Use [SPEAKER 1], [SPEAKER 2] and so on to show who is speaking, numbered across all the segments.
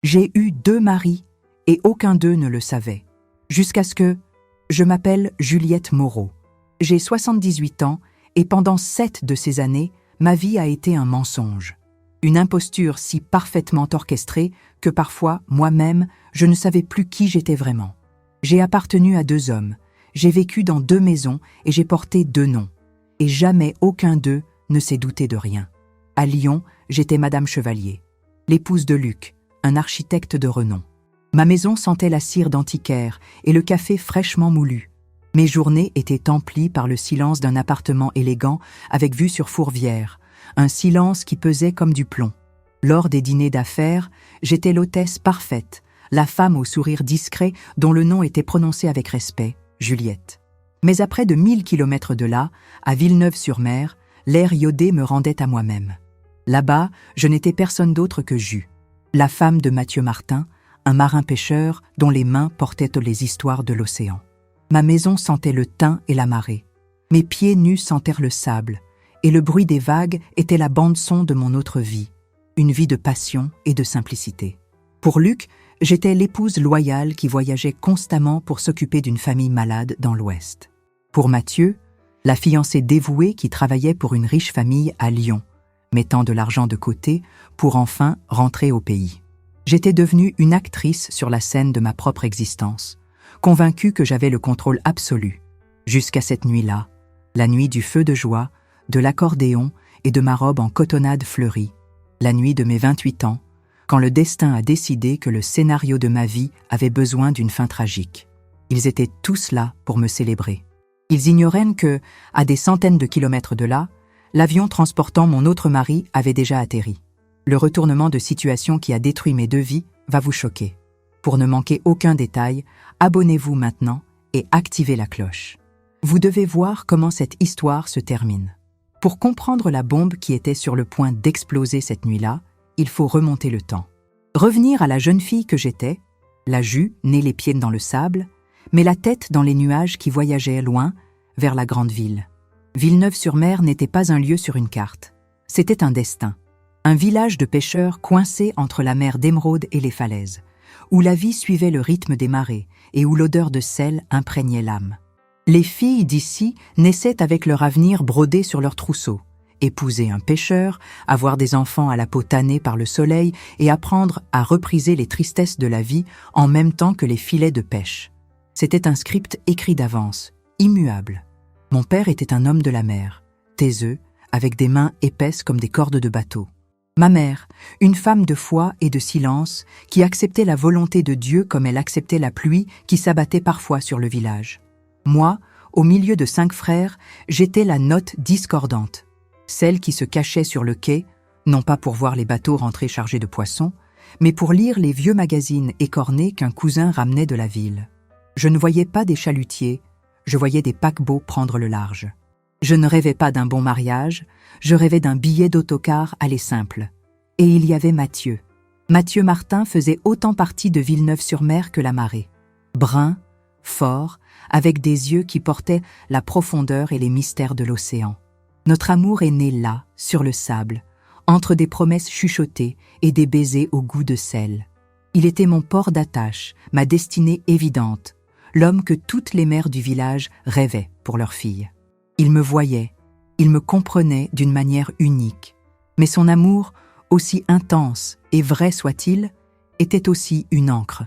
[SPEAKER 1] J'ai eu 2 maris et aucun d'eux ne le savait. Jusqu'à ce que... Je m'appelle Juliette Moreau. J'ai 78 ans et pendant 7 de ces années, ma vie a été un mensonge. Une imposture si parfaitement orchestrée que parfois, moi-même, je ne savais plus qui j'étais vraiment. J'ai appartenu à 2 hommes, j'ai vécu dans 2 maisons et j'ai porté 2 noms. Et jamais aucun d'eux ne s'est douté de rien. À Lyon, j'étais Madame Chevalier, l'épouse de Luc, un architecte de renom. Ma maison sentait la cire d'antiquaire et le café fraîchement moulu. Mes journées étaient emplies par le silence d'un appartement élégant avec vue sur Fourvière, un silence qui pesait comme du plomb. Lors des dîners d'affaires, j'étais l'hôtesse parfaite, la femme au sourire discret dont le nom était prononcé avec respect, Juliette. Mais à près de 1000 kilomètres de là, à Villeneuve-sur-Mer, l'air iodé me rendait à moi-même. Là-bas, je n'étais personne d'autre que Jus, la femme de Mathieu Martin, un marin-pêcheur dont les mains portaient les histoires de l'océan. Ma maison sentait le thym et la marée. Mes pieds nus sentèrent le sable, et le bruit des vagues était la bande-son de mon autre vie, une vie de passion et de simplicité. Pour Luc, j'étais l'épouse loyale qui voyageait constamment pour s'occuper d'une famille malade dans l'Ouest. Pour Mathieu, la fiancée dévouée qui travaillait pour une riche famille à Lyon, mettant de l'argent de côté pour enfin rentrer au pays. J'étais devenue une actrice sur la scène de ma propre existence, convaincue que j'avais le contrôle absolu, jusqu'à cette nuit-là, la nuit du feu de joie, de l'accordéon et de ma robe en cotonnade fleurie, la nuit de mes 28 ans, quand le destin a décidé que le scénario de ma vie avait besoin d'une fin tragique. Ils étaient tous là pour me célébrer. Ils ignoraient que, à des centaines de kilomètres de là, l'avion transportant mon autre mari avait déjà atterri. Le retournement de situation qui a détruit mes 2 vies va vous choquer. Pour ne manquer aucun détail, abonnez-vous maintenant et activez la cloche. Vous devez voir comment cette histoire se termine. Pour comprendre la bombe qui était sur le point d'exploser cette nuit-là, il faut remonter le temps. Revenir à la jeune fille que j'étais, la Jus, née les pieds dans le sable, mais la tête dans les nuages qui voyageaient loin vers la grande ville. Villeneuve-sur-Mer n'était pas un lieu sur une carte. C'était un destin. Un village de pêcheurs coincé entre la mer d'émeraude et les falaises, où la vie suivait le rythme des marées et où l'odeur de sel imprégnait l'âme. Les filles d'ici naissaient avec leur avenir brodé sur leur trousseau, épouser un pêcheur, avoir des enfants à la peau tannée par le soleil et apprendre à repriser les tristesses de la vie en même temps que les filets de pêche. C'était un script écrit d'avance, immuable. Mon père était un homme de la mer, taiseux, avec des mains épaisses comme des cordes de bateau. Ma mère, une femme de foi et de silence, qui acceptait la volonté de Dieu comme elle acceptait la pluie qui s'abattait parfois sur le village. Moi, au milieu de 5 frères, j'étais la note discordante, celle qui se cachait sur le quai, non pas pour voir les bateaux rentrer chargés de poissons, mais pour lire les vieux magazines écornés qu'un cousin ramenait de la ville. Je ne voyais pas des chalutiers, je voyais des paquebots prendre le large. Je ne rêvais pas d'un bon mariage, je rêvais d'un billet d'autocar aller simple. Et il y avait Mathieu. Mathieu Martin faisait autant partie de Villeneuve-sur-Mer que la marée. Brun, fort, avec des yeux qui portaient la profondeur et les mystères de l'océan. Notre amour est né là, sur le sable, entre des promesses chuchotées et des baisers au goût de sel. Il était mon port d'attache, ma destinée évidente, l'homme que toutes les mères du village rêvaient pour leurs filles. Il me voyait, il me comprenait d'une manière unique, mais son amour, aussi intense et vrai soit-il, était aussi une encre.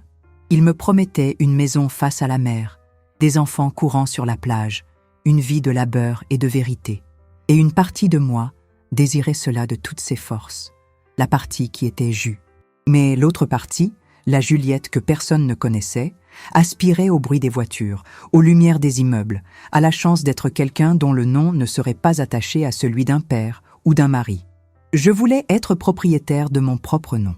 [SPEAKER 1] Il me promettait une maison face à la mer, des enfants courant sur la plage, une vie de labeur et de vérité. Et une partie de moi désirait cela de toutes ses forces, la partie qui était Jus. Mais l'autre partie, la Juliette que personne ne connaissait, aspirait au bruit des voitures, aux lumières des immeubles, à la chance d'être quelqu'un dont le nom ne serait pas attaché à celui d'un père ou d'un mari. Je voulais être propriétaire de mon propre nom.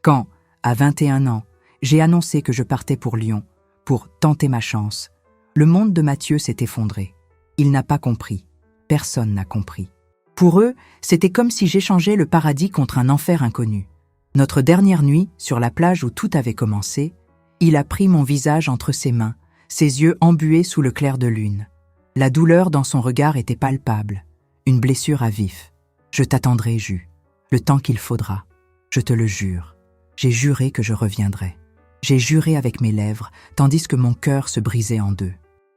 [SPEAKER 1] Quand, à 21 ans, j'ai annoncé que je partais pour Lyon, pour tenter ma chance, le monde de Mathieu s'est effondré. Il n'a pas compris. Personne n'a compris. Pour eux, c'était comme si j'échangeais le paradis contre un enfer inconnu. Notre dernière nuit, sur la plage où tout avait commencé, il a pris mon visage entre ses mains, ses yeux embués sous le clair de lune. La douleur dans son regard était palpable, une blessure à vif. Je t'attendrai, Jus, le temps qu'il faudra, je te le jure. J'ai juré que je reviendrais. J'ai juré avec mes lèvres, tandis que mon cœur se brisait en deux.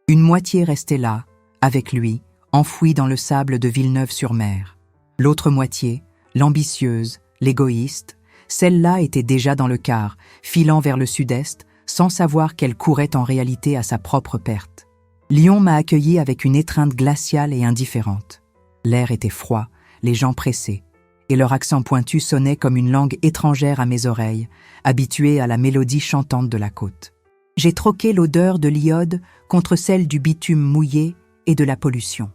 [SPEAKER 1] Une moitié restait là, avec lui, enfouie dans le sable de Villeneuve-sur-Mer. L'autre moitié, l'ambitieuse, l'égoïste, celle-là était déjà dans le quart, filant vers le sud-est, sans savoir qu'elle courait en réalité à sa propre perte. Lyon m'a accueilli avec une étreinte glaciale et indifférente. L'air était froid, les gens pressés, et leur accent pointu sonnait comme une langue étrangère à mes oreilles, habituée à la mélodie chantante de la côte. J'ai troqué l'odeur de l'iode contre celle du bitume mouillé et de la pollution.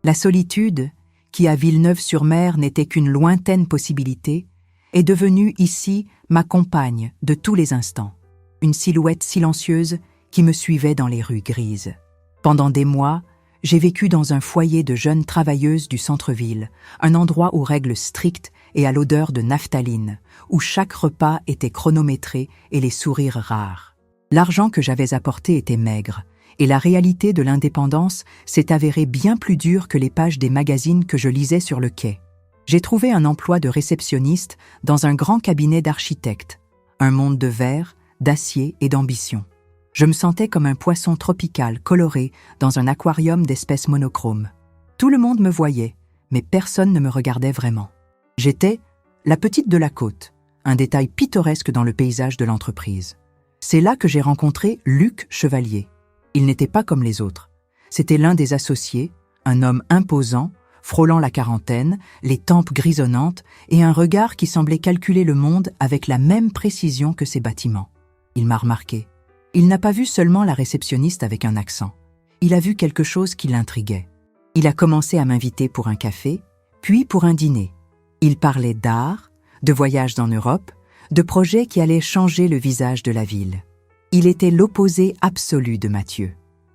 [SPEAKER 1] La solitude, qui à Villeneuve-sur-Mer n'était qu'une lointaine possibilité, est devenue ici ma compagne de tous les instants, une silhouette silencieuse qui me suivait dans les rues grises. Pendant des mois, j'ai vécu dans un foyer de jeunes travailleuses du centre-ville, un endroit aux règles strictes et à l'odeur de naphtaline, où chaque repas était chronométré et les sourires rares. L'argent que j'avais apporté était maigre, et la réalité de l'indépendance s'est avérée bien plus dure que les pages des magazines que je lisais sur le quai. J'ai trouvé un emploi de réceptionniste dans un grand cabinet d'architectes, un monde de verre, d'acier et d'ambition. Je me sentais comme un poisson tropical coloré dans un aquarium d'espèces monochromes. Tout le monde me voyait, mais personne ne me regardait vraiment. J'étais la petite de la côte, un détail pittoresque dans le paysage de l'entreprise. C'est là que j'ai rencontré Luc Chevalier. Il n'était pas comme les autres. C'était l'un des associés, un homme imposant, frôlant la quarantaine, les tempes grisonnantes et un regard qui semblait calculer le monde avec la même précision que ses bâtiments. Il m'a remarqué. Il n'a pas vu seulement la réceptionniste avec un accent. Il a vu quelque chose qui l'intriguait. Il a commencé à m'inviter pour un café, puis pour un dîner. Il parlait d'art, de voyages en Europe, de projets qui allaient changer le visage de la ville. Il était l'opposé absolu de Mathieu.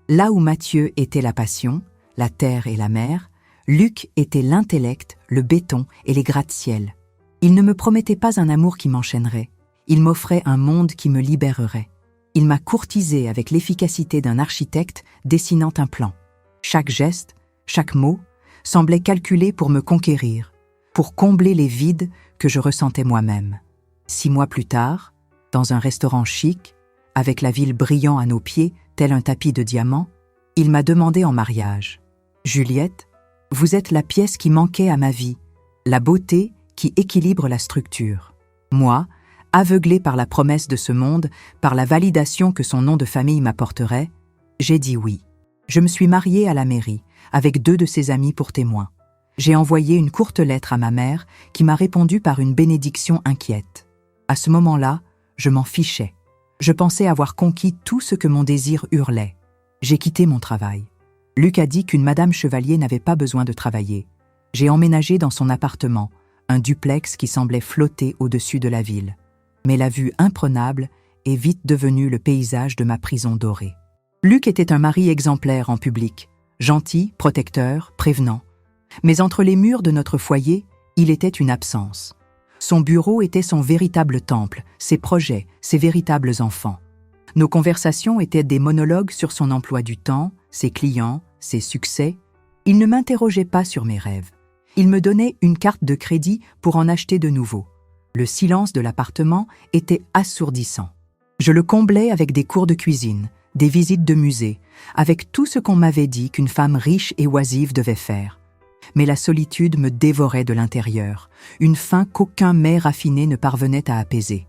[SPEAKER 1] Là où Mathieu était la passion, la terre et la mer, Luc était l'intellect, le béton et les gratte-ciel. Il ne me promettait pas un amour qui m'enchaînerait. Il m'offrait un monde qui me libérerait. Il m'a courtisé avec l'efficacité d'un architecte dessinant un plan. Chaque geste, chaque mot, semblait calculé pour me conquérir, pour combler les vides que je ressentais moi-même. 6 mois plus tard, dans un restaurant chic, avec la ville brillant à nos pieds, tel un tapis de diamants, il m'a demandé en mariage. « Juliette, vous êtes la pièce qui manquait à ma vie, la beauté qui équilibre la structure. » Moi, aveuglé par la promesse de ce monde, par la validation que son nom de famille m'apporterait, j'ai dit oui. Je me suis mariée à la mairie, avec 2 de ses amis pour témoins. J'ai envoyé une courte lettre à ma mère, qui m'a répondu par une bénédiction inquiète. À ce moment-là, je m'en fichais. Je pensais avoir conquis tout ce que mon désir hurlait. J'ai quitté mon travail. Luc a dit qu'une Madame Chevalier n'avait pas besoin de travailler. J'ai emménagé dans son appartement, un duplex qui semblait flotter au-dessus de la ville. Mais la vue imprenable est vite devenue le paysage de ma prison dorée. Luc était un mari exemplaire en public, gentil, protecteur, prévenant. Mais entre les murs de notre foyer, il était une absence. Son bureau était son véritable temple, ses projets, ses véritables enfants. Nos conversations étaient des monologues sur son emploi du temps, ses clients, ses succès. Il ne m'interrogeait pas sur mes rêves. Il me donnait une carte de crédit pour en acheter de nouveaux. Le silence de l'appartement était assourdissant. Je le comblais avec des cours de cuisine, des visites de musées, avec tout ce qu'on m'avait dit qu'une femme riche et oisive devait faire. Mais la solitude me dévorait de l'intérieur, une faim qu'aucun mets raffiné ne parvenait à apaiser.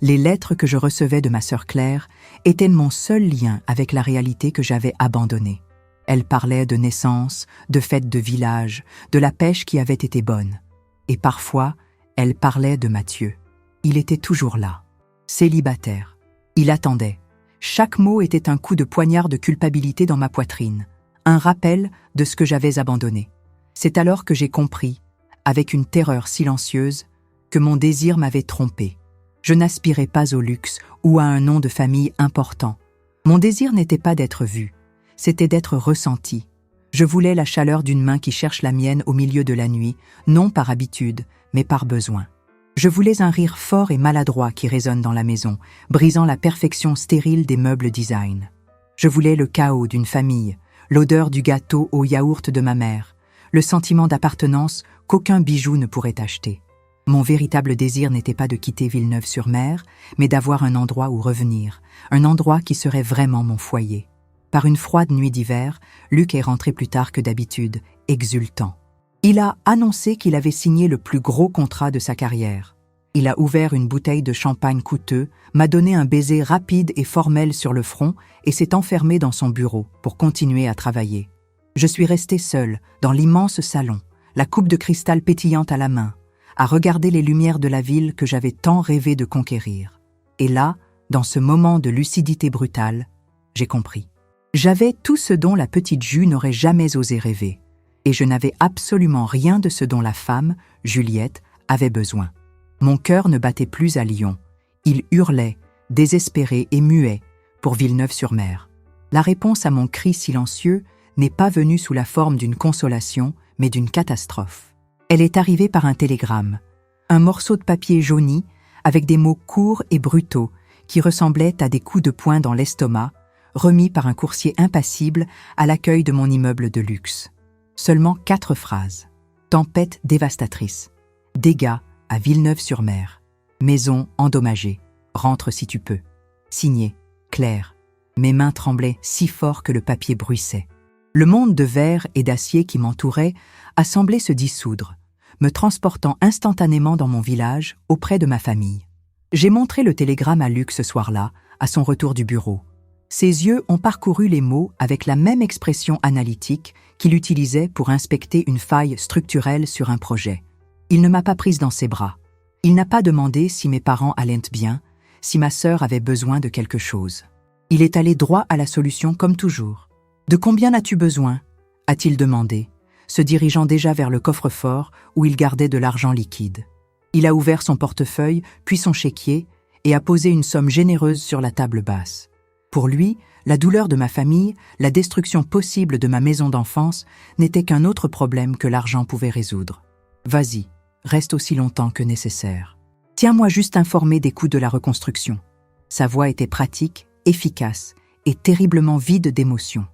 [SPEAKER 1] Les lettres que je recevais de ma sœur Claire étaient mon seul lien avec la réalité que j'avais abandonnée. Elle parlait de naissance, de fêtes de village, de la pêche qui avait été bonne. Et parfois, elle parlait de Mathieu. Il était toujours là, célibataire. Il attendait. Chaque mot était un coup de poignard de culpabilité dans ma poitrine, un rappel de ce que j'avais abandonné. C'est alors que j'ai compris, avec une terreur silencieuse, que mon désir m'avait trompé. Je n'aspirais pas au luxe ou à un nom de famille important. Mon désir n'était pas d'être vu, c'était d'être ressenti. Je voulais la chaleur d'une main qui cherche la mienne au milieu de la nuit, non par habitude, mais par besoin. Je voulais un rire fort et maladroit qui résonne dans la maison, brisant la perfection stérile des meubles design. Je voulais le chaos d'une famille, l'odeur du gâteau au yaourt de ma mère, le sentiment d'appartenance qu'aucun bijou ne pourrait acheter. Mon véritable désir n'était pas de quitter Villeneuve-sur-Mer, mais d'avoir un endroit où revenir, un endroit qui serait vraiment mon foyer. Par une froide nuit d'hiver, Luc est rentré plus tard que d'habitude, exultant. Il a annoncé qu'il avait signé le plus gros contrat de sa carrière. Il a ouvert une bouteille de champagne coûteux, m'a donné un baiser rapide et formel sur le front et s'est enfermé dans son bureau pour continuer à travailler. Je suis restée seule, dans l'immense salon, la coupe de cristal pétillante à la main, à regarder les lumières de la ville que j'avais tant rêvé de conquérir. Et là, dans ce moment de lucidité brutale, j'ai compris. J'avais tout ce dont la petite Jus n'aurait jamais osé rêver, et je n'avais absolument rien de ce dont la femme, Juliette, avait besoin. Mon cœur ne battait plus à Lyon. Il hurlait, désespéré et muet, pour Villeneuve-sur-Mer. La réponse à mon cri silencieux n'est pas venue sous la forme d'une consolation, mais d'une catastrophe. Elle est arrivée par un télégramme, un morceau de papier jauni avec des mots courts et brutaux qui ressemblaient à des coups de poing dans l'estomac, remis par un coursier impassible à l'accueil de mon immeuble de luxe. Seulement 4 phrases. Tempête dévastatrice. Dégâts à Villeneuve-sur-Mer. Maison endommagée. Rentre si tu peux. Signé, Claire. Mes mains tremblaient si fort que le papier bruissait. Le monde de verre et d'acier qui m'entourait a semblé se dissoudre, me transportant instantanément dans mon village, auprès de ma famille. J'ai montré le télégramme à Luc ce soir-là, à son retour du bureau. Ses yeux ont parcouru les mots avec la même expression analytique qu'il utilisait pour inspecter une faille structurelle sur un projet. Il ne m'a pas prise dans ses bras. Il n'a pas demandé si mes parents allaient bien, si ma sœur avait besoin de quelque chose. Il est allé droit à la solution comme toujours. « De combien as-tu besoin ?» a-t-il demandé, se dirigeant déjà vers le coffre-fort où il gardait de l'argent liquide. Il a ouvert son portefeuille, puis son chéquier, et a posé une somme généreuse sur la table basse. Pour lui, la douleur de ma famille, la destruction possible de ma maison d'enfance, n'était qu'un autre problème que l'argent pouvait résoudre. « Vas-y, reste aussi longtemps que nécessaire. Tiens-moi juste informé des coûts de la reconstruction. » Sa voix était pratique, efficace et terriblement vide d'émotion.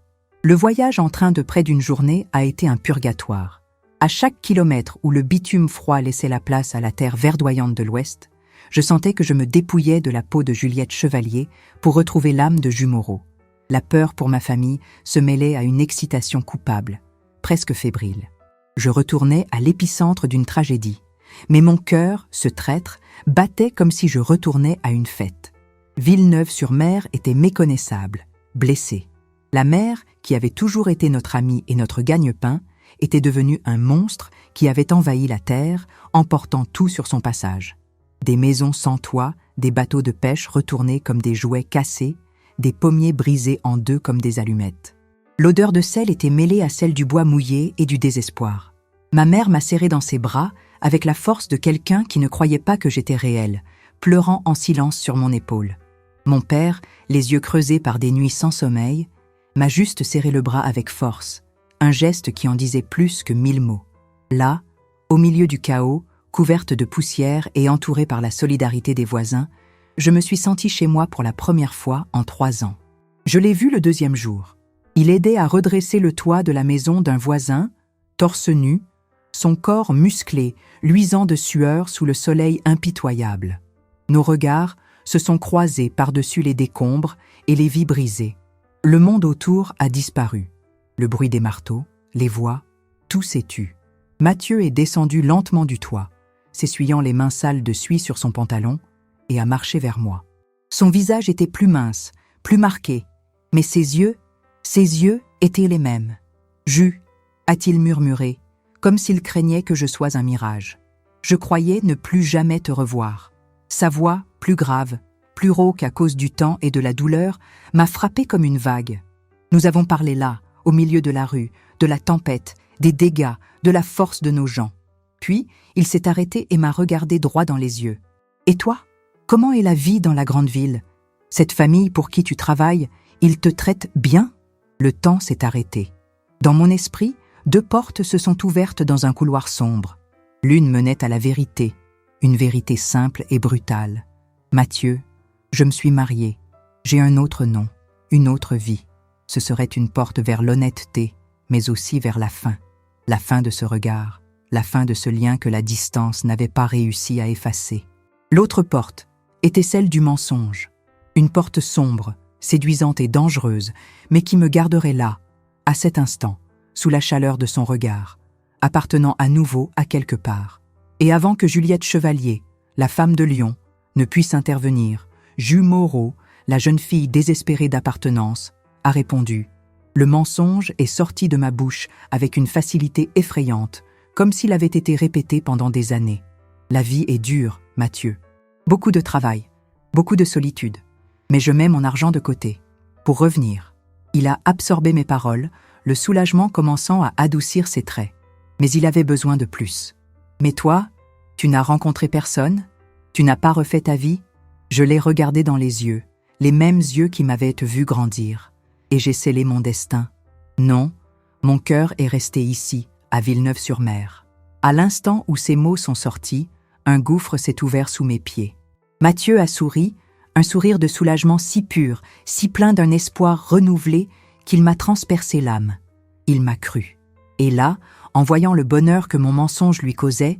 [SPEAKER 1] Le voyage en train de près d'une journée a été un purgatoire. À chaque kilomètre où le bitume froid laissait la place à la terre verdoyante de l'Ouest, je sentais que je me dépouillais de la peau de Juliette Chevalier pour retrouver l'âme de Jus Moreau. La peur pour ma famille se mêlait à une excitation coupable, presque fébrile. Je retournais à l'épicentre d'une tragédie, mais mon cœur, ce traître, battait comme si je retournais à une fête. Villeneuve-sur-Mer était méconnaissable, blessée. La mer, qui avait toujours été notre amie et notre gagne-pain, était devenue un monstre qui avait envahi la terre, emportant tout sur son passage. Des maisons sans toit, des bateaux de pêche retournés comme des jouets cassés, des pommiers brisés en deux comme des allumettes. L'odeur de sel était mêlée à celle du bois mouillé et du désespoir. Ma mère m'a serré dans ses bras avec la force de quelqu'un qui ne croyait pas que j'étais réelle, pleurant en silence sur mon épaule. Mon père, les yeux creusés par des nuits sans sommeil, m'a juste serré le bras avec force, un geste qui en disait plus que 1000 mots. Là, au milieu du chaos, couverte de poussière et entourée par la solidarité des voisins, je me suis sentie chez moi pour la première fois en 3 ans. Je l'ai vu le 2e jour. Il aidait à redresser le toit de la maison d'un voisin, torse nu, son corps musclé, luisant de sueur sous le soleil impitoyable. Nos regards se sont croisés par-dessus les décombres et les vies brisées. Le monde autour a disparu. Le bruit des marteaux, les voix, tout s'est tu. Mathieu est descendu lentement du toit, s'essuyant les mains sales de suie sur son pantalon, et a marché vers moi. Son visage était plus mince, plus marqué, mais ses yeux étaient les mêmes. « Jus », a-t-il murmuré, comme s'il craignait que je sois un mirage. Je croyais ne plus jamais te revoir. Sa voix, plus grave, plus rauque à cause du temps et de la douleur, m'a frappé comme une vague. Nous avons parlé là, au milieu de la rue, de la tempête, des dégâts, de la force de nos gens. Puis, il s'est arrêté et m'a regardé droit dans les yeux. « Et toi ? Comment est la vie dans la grande ville ? Cette famille pour qui tu travailles, ils te traitent bien ?» Le temps s'est arrêté. Dans mon esprit, 2 portes se sont ouvertes dans un couloir sombre. L'une menait à la vérité, une vérité simple et brutale. « Mathieu, je me suis mariée. J'ai un autre nom, une autre vie. Ce serait une porte vers l'honnêteté, mais aussi vers la fin de ce regard, la fin de ce lien que la distance n'avait pas réussi à effacer. L'autre porte était celle du mensonge, une porte sombre, séduisante et dangereuse, mais qui me garderait là, à cet instant, sous la chaleur de son regard, appartenant à nouveau à quelque part. Et avant que Juliette Chevalier, la femme de Lyon, ne puisse intervenir, Jus Moreau, la jeune fille désespérée d'appartenance, a répondu « Le mensonge est sorti de ma bouche avec une facilité effrayante, comme s'il avait été répété pendant des années. La vie est dure, Mathieu. Beaucoup de travail, beaucoup de solitude. Mais je mets mon argent de côté. Pour revenir. » Il a absorbé mes paroles, le soulagement commençant à adoucir ses traits. Mais il avait besoin de plus. « Mais toi, tu n'as rencontré personne? Tu n'as pas refait ta vie ?» Je l'ai regardé dans les yeux, les mêmes yeux qui m'avaient vu grandir. Et j'ai scellé mon destin. Non, mon cœur est resté ici, à Villeneuve-sur-Mer. À l'instant où ces mots sont sortis, un gouffre s'est ouvert sous mes pieds. Mathieu a souri, un sourire de soulagement si pur, si plein d'un espoir renouvelé qu'il m'a transpercé l'âme. Il m'a cru. Et là, en voyant le bonheur que mon mensonge lui causait,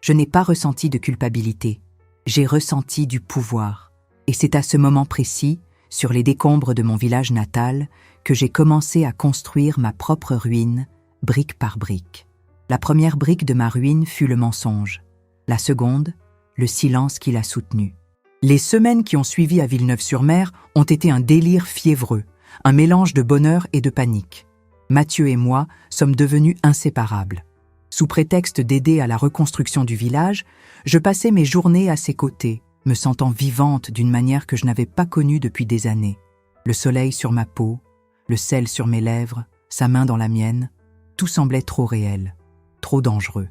[SPEAKER 1] je n'ai pas ressenti de culpabilité. J'ai ressenti du pouvoir. Et c'est à ce moment précis, sur les décombres de mon village natal, que j'ai commencé à construire ma propre ruine, brique par brique. La première brique de ma ruine fut le mensonge. La seconde, le silence qui l'a soutenu. Les semaines qui ont suivi à Villeneuve-sur-Mer ont été un délire fiévreux, un mélange de bonheur et de panique. Mathieu et moi sommes devenus inséparables. Sous prétexte d'aider à la reconstruction du village, je passais mes journées à ses côtés, me sentant vivante d'une manière que je n'avais pas connue depuis des années. Le soleil sur ma peau, le sel sur mes lèvres, sa main dans la mienne, tout semblait trop réel, trop dangereux.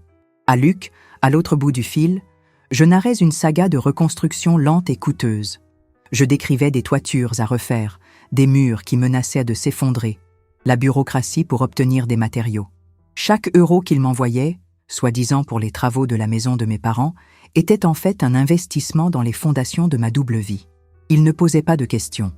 [SPEAKER 1] À Luc, à l'autre bout du fil, je narrais une saga de reconstruction lente et coûteuse. Je décrivais des toitures à refaire, des murs qui menaçaient de s'effondrer, la bureaucratie pour obtenir des matériaux. Chaque euro qu'il m'envoyait, soi-disant pour les travaux de la maison de mes parents, était en fait un investissement dans les fondations de ma double vie. Il ne posait pas de questions.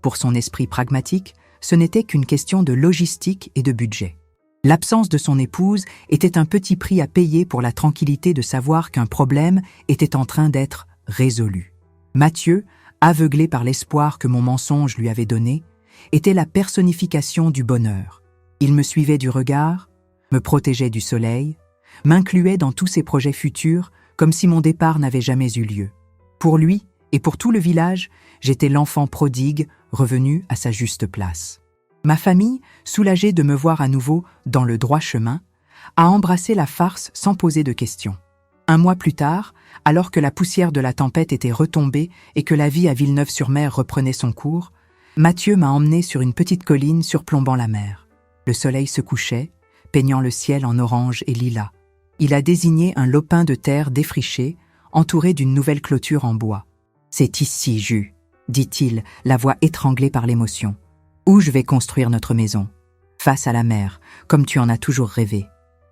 [SPEAKER 1] Pour son esprit pragmatique, ce n'était qu'une question de logistique et de budget. L'absence de son épouse était un petit prix à payer pour la tranquillité de savoir qu'un problème était en train d'être résolu. Mathieu, aveuglé par l'espoir que mon mensonge lui avait donné, était la personnification du bonheur. Il me suivait du regard, me protégeait du soleil, m'incluait dans tous ses projets futurs comme si mon départ n'avait jamais eu lieu. Pour lui et pour tout le village, j'étais l'enfant prodigue revenu à sa juste place. Ma famille, soulagée de me voir à nouveau dans le droit chemin, a embrassé la farce sans poser de questions. Un mois plus tard, alors que la poussière de la tempête était retombée et que la vie à Villeneuve-sur-Mer reprenait son cours, Mathieu m'a emmené sur une petite colline surplombant la mer. Le soleil se couchait, peignant le ciel en orange et lilas. Il a désigné un lopin de terre défriché, entouré d'une nouvelle clôture en bois. « C'est ici, Jus, » dit-il, la voix étranglée par l'émotion. « Où je vais construire notre maison, face à la mer, comme tu en as toujours rêvé.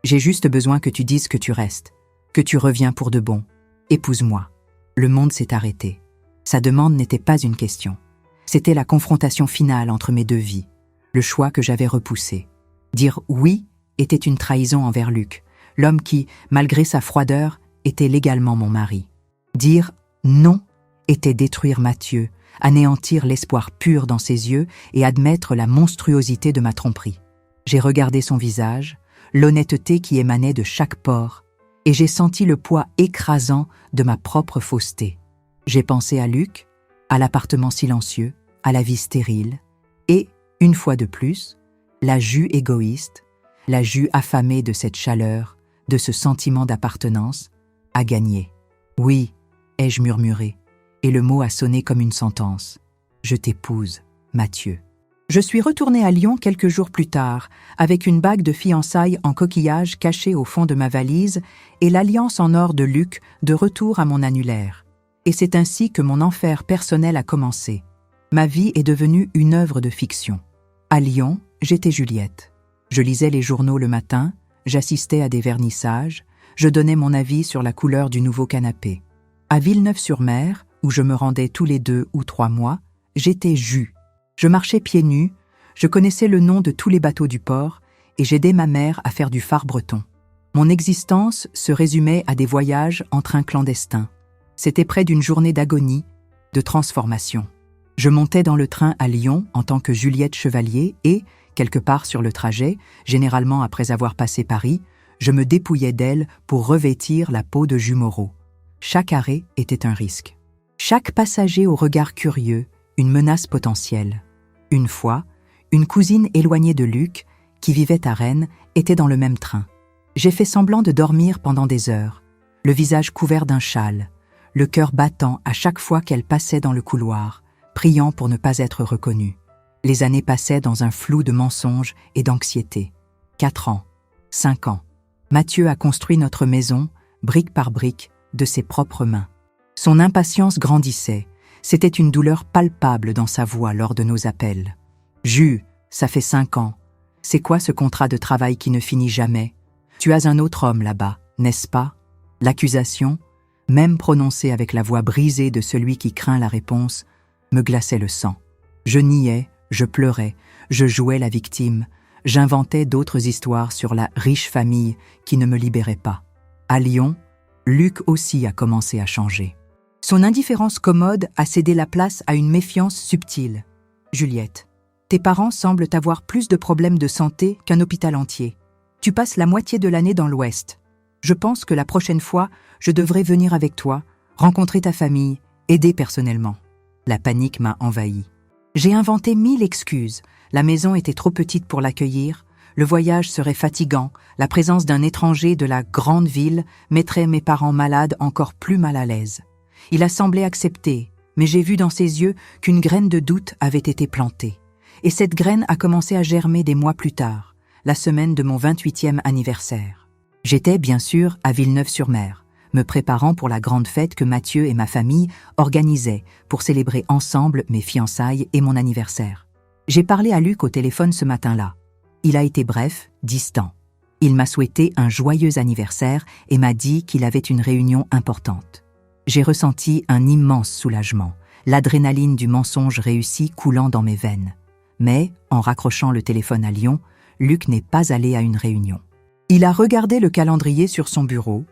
[SPEAKER 1] J'ai juste besoin que tu dises que tu restes, que tu reviens pour de bon. Épouse-moi. » Le monde s'est arrêté. Sa demande n'était pas une question. C'était la confrontation finale entre mes deux vies, le choix que j'avais repoussé. Dire oui était une trahison envers Luc, l'homme qui, malgré sa froideur, était légalement mon mari. Dire non était détruire Mathieu, anéantir l'espoir pur dans ses yeux et admettre la monstruosité de ma tromperie. J'ai regardé son visage, l'honnêteté qui émanait de chaque pore, et j'ai senti le poids écrasant de ma propre fausseté. J'ai pensé à Luc, à l'appartement silencieux, à la vie stérile, et, une fois de plus, la Jus égoïste, la Jus affamée de cette chaleur, de ce sentiment d'appartenance, a gagné. Oui, ai-je murmuré, et le mot a sonné comme une sentence. Je t'épouse, Mathieu. Je suis retournée à Lyon quelques jours plus tard, avec une bague de fiançailles en coquillage cachée au fond de ma valise et l'alliance en or de Luc de retour à mon annulaire. Et c'est ainsi que mon enfer personnel a commencé. Ma vie est devenue une œuvre de fiction. À Lyon, j'étais Juliette. Je lisais les journaux le matin, j'assistais à des vernissages, je donnais mon avis sur la couleur du nouveau canapé. À Villeneuve-sur-Mer, où je me rendais tous les 2 ou 3 mois, j'étais Jus. Je marchais pieds nus, je connaissais le nom de tous les bateaux du port et j'aidais ma mère à faire du phare breton. Mon existence se résumait à des voyages en train clandestin. C'était près d'une journée d'agonie, de transformation. Je montais dans le train à Lyon en tant que Juliette Chevalier et, quelque part sur le trajet, généralement après avoir passé Paris, je me dépouillais d'elle pour revêtir la peau de Jus Moreau. Chaque arrêt était un risque. Chaque passager au regard curieux, une menace potentielle. Une fois, une cousine éloignée de Luc, qui vivait à Rennes, était dans le même train. J'ai fait semblant de dormir pendant des heures, le visage couvert d'un châle, le cœur battant à chaque fois qu'elle passait dans le couloir, priant pour ne pas être reconnue. Les années passaient dans un flou de mensonges et d'anxiété. 4 ans, 5 ans. Mathieu a construit notre maison, brique par brique, de ses propres mains. Son impatience grandissait. C'était une douleur palpable dans sa voix lors de nos appels. « Jus, ça fait 5 ans. C'est quoi ce contrat de travail qui ne finit jamais? Tu as un autre homme là-bas, n'est-ce pas ?» L'accusation, même prononcée avec la voix brisée de celui qui craint la réponse, me glaçait le sang. Je niais, je pleurais, je jouais la victime, j'inventais d'autres histoires sur la riche famille qui ne me libérait pas. À Lyon, Luc aussi a commencé à changer. Son indifférence commode a cédé la place à une méfiance subtile. « Juliette, tes parents semblent avoir plus de problèmes de santé qu'un hôpital entier. Tu passes la moitié de l'année dans l'Ouest. Je pense que la prochaine fois, je devrais venir avec toi, rencontrer ta famille, aider personnellement. » La panique m'a envahi. J'ai inventé 1000 excuses. La maison était trop petite pour l'accueillir, le voyage serait fatigant, la présence d'un étranger de la grande ville mettrait mes parents malades encore plus mal à l'aise. Il a semblé accepter, mais j'ai vu dans ses yeux qu'une graine de doute avait été plantée. Et cette graine a commencé à germer des mois plus tard, la semaine de mon 28e anniversaire. J'étais, bien sûr, à Villeneuve-sur-Mer, me préparant pour la grande fête que Mathieu et ma famille organisaient pour célébrer ensemble mes fiançailles et mon anniversaire. J'ai parlé à Luc au téléphone ce matin-là. Il a été bref, distant. Il m'a souhaité un joyeux anniversaire et m'a dit qu'il avait une réunion importante. J'ai ressenti un immense soulagement, l'adrénaline du mensonge réussi coulant dans mes veines. Mais, en raccrochant le téléphone à Lyon, Luc n'est pas allé à une réunion. Il a regardé le calendrier sur son bureau,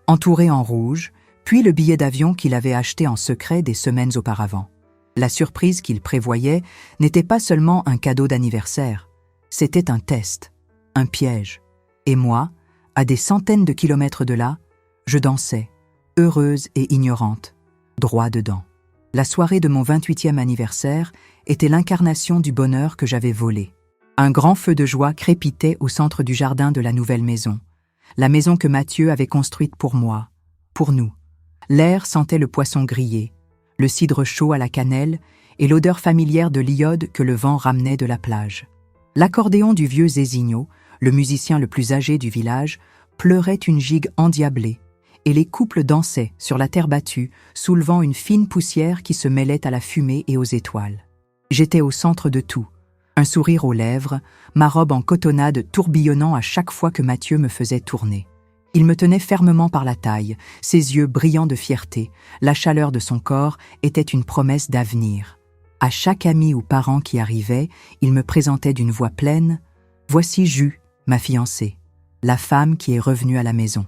[SPEAKER 1] entouré en rouge, puis le billet d'avion qu'il avait acheté en secret des semaines auparavant. La surprise qu'il prévoyait n'était pas seulement un cadeau d'anniversaire, c'était un test, un piège. Et moi, à des centaines de kilomètres de là, je dansais, heureuse et ignorante, droit dedans. La soirée de mon 28e anniversaire était l'incarnation du bonheur que j'avais volé. Un grand feu de joie crépitait au centre du jardin de la nouvelle maison. La maison que Mathieu avait construite pour moi, pour nous. L'air sentait le poisson grillé, le cidre chaud à la cannelle et l'odeur familière de l'iode que le vent ramenait de la plage. L'accordéon du vieux Zésigno, le musicien le plus âgé du village, pleurait une gigue endiablée, et les couples dansaient sur la terre battue, soulevant une fine poussière qui se mêlait à la fumée et aux étoiles. J'étais au centre de tout, un sourire aux lèvres, ma robe en cotonnade tourbillonnant à chaque fois que Mathieu me faisait tourner. Il me tenait fermement par la taille, ses yeux brillants de fierté, la chaleur de son corps était une promesse d'avenir. À chaque ami ou parent qui arrivait, il me présentait d'une voix pleine « Voici Jus, ma fiancée, la femme qui est revenue à la maison. »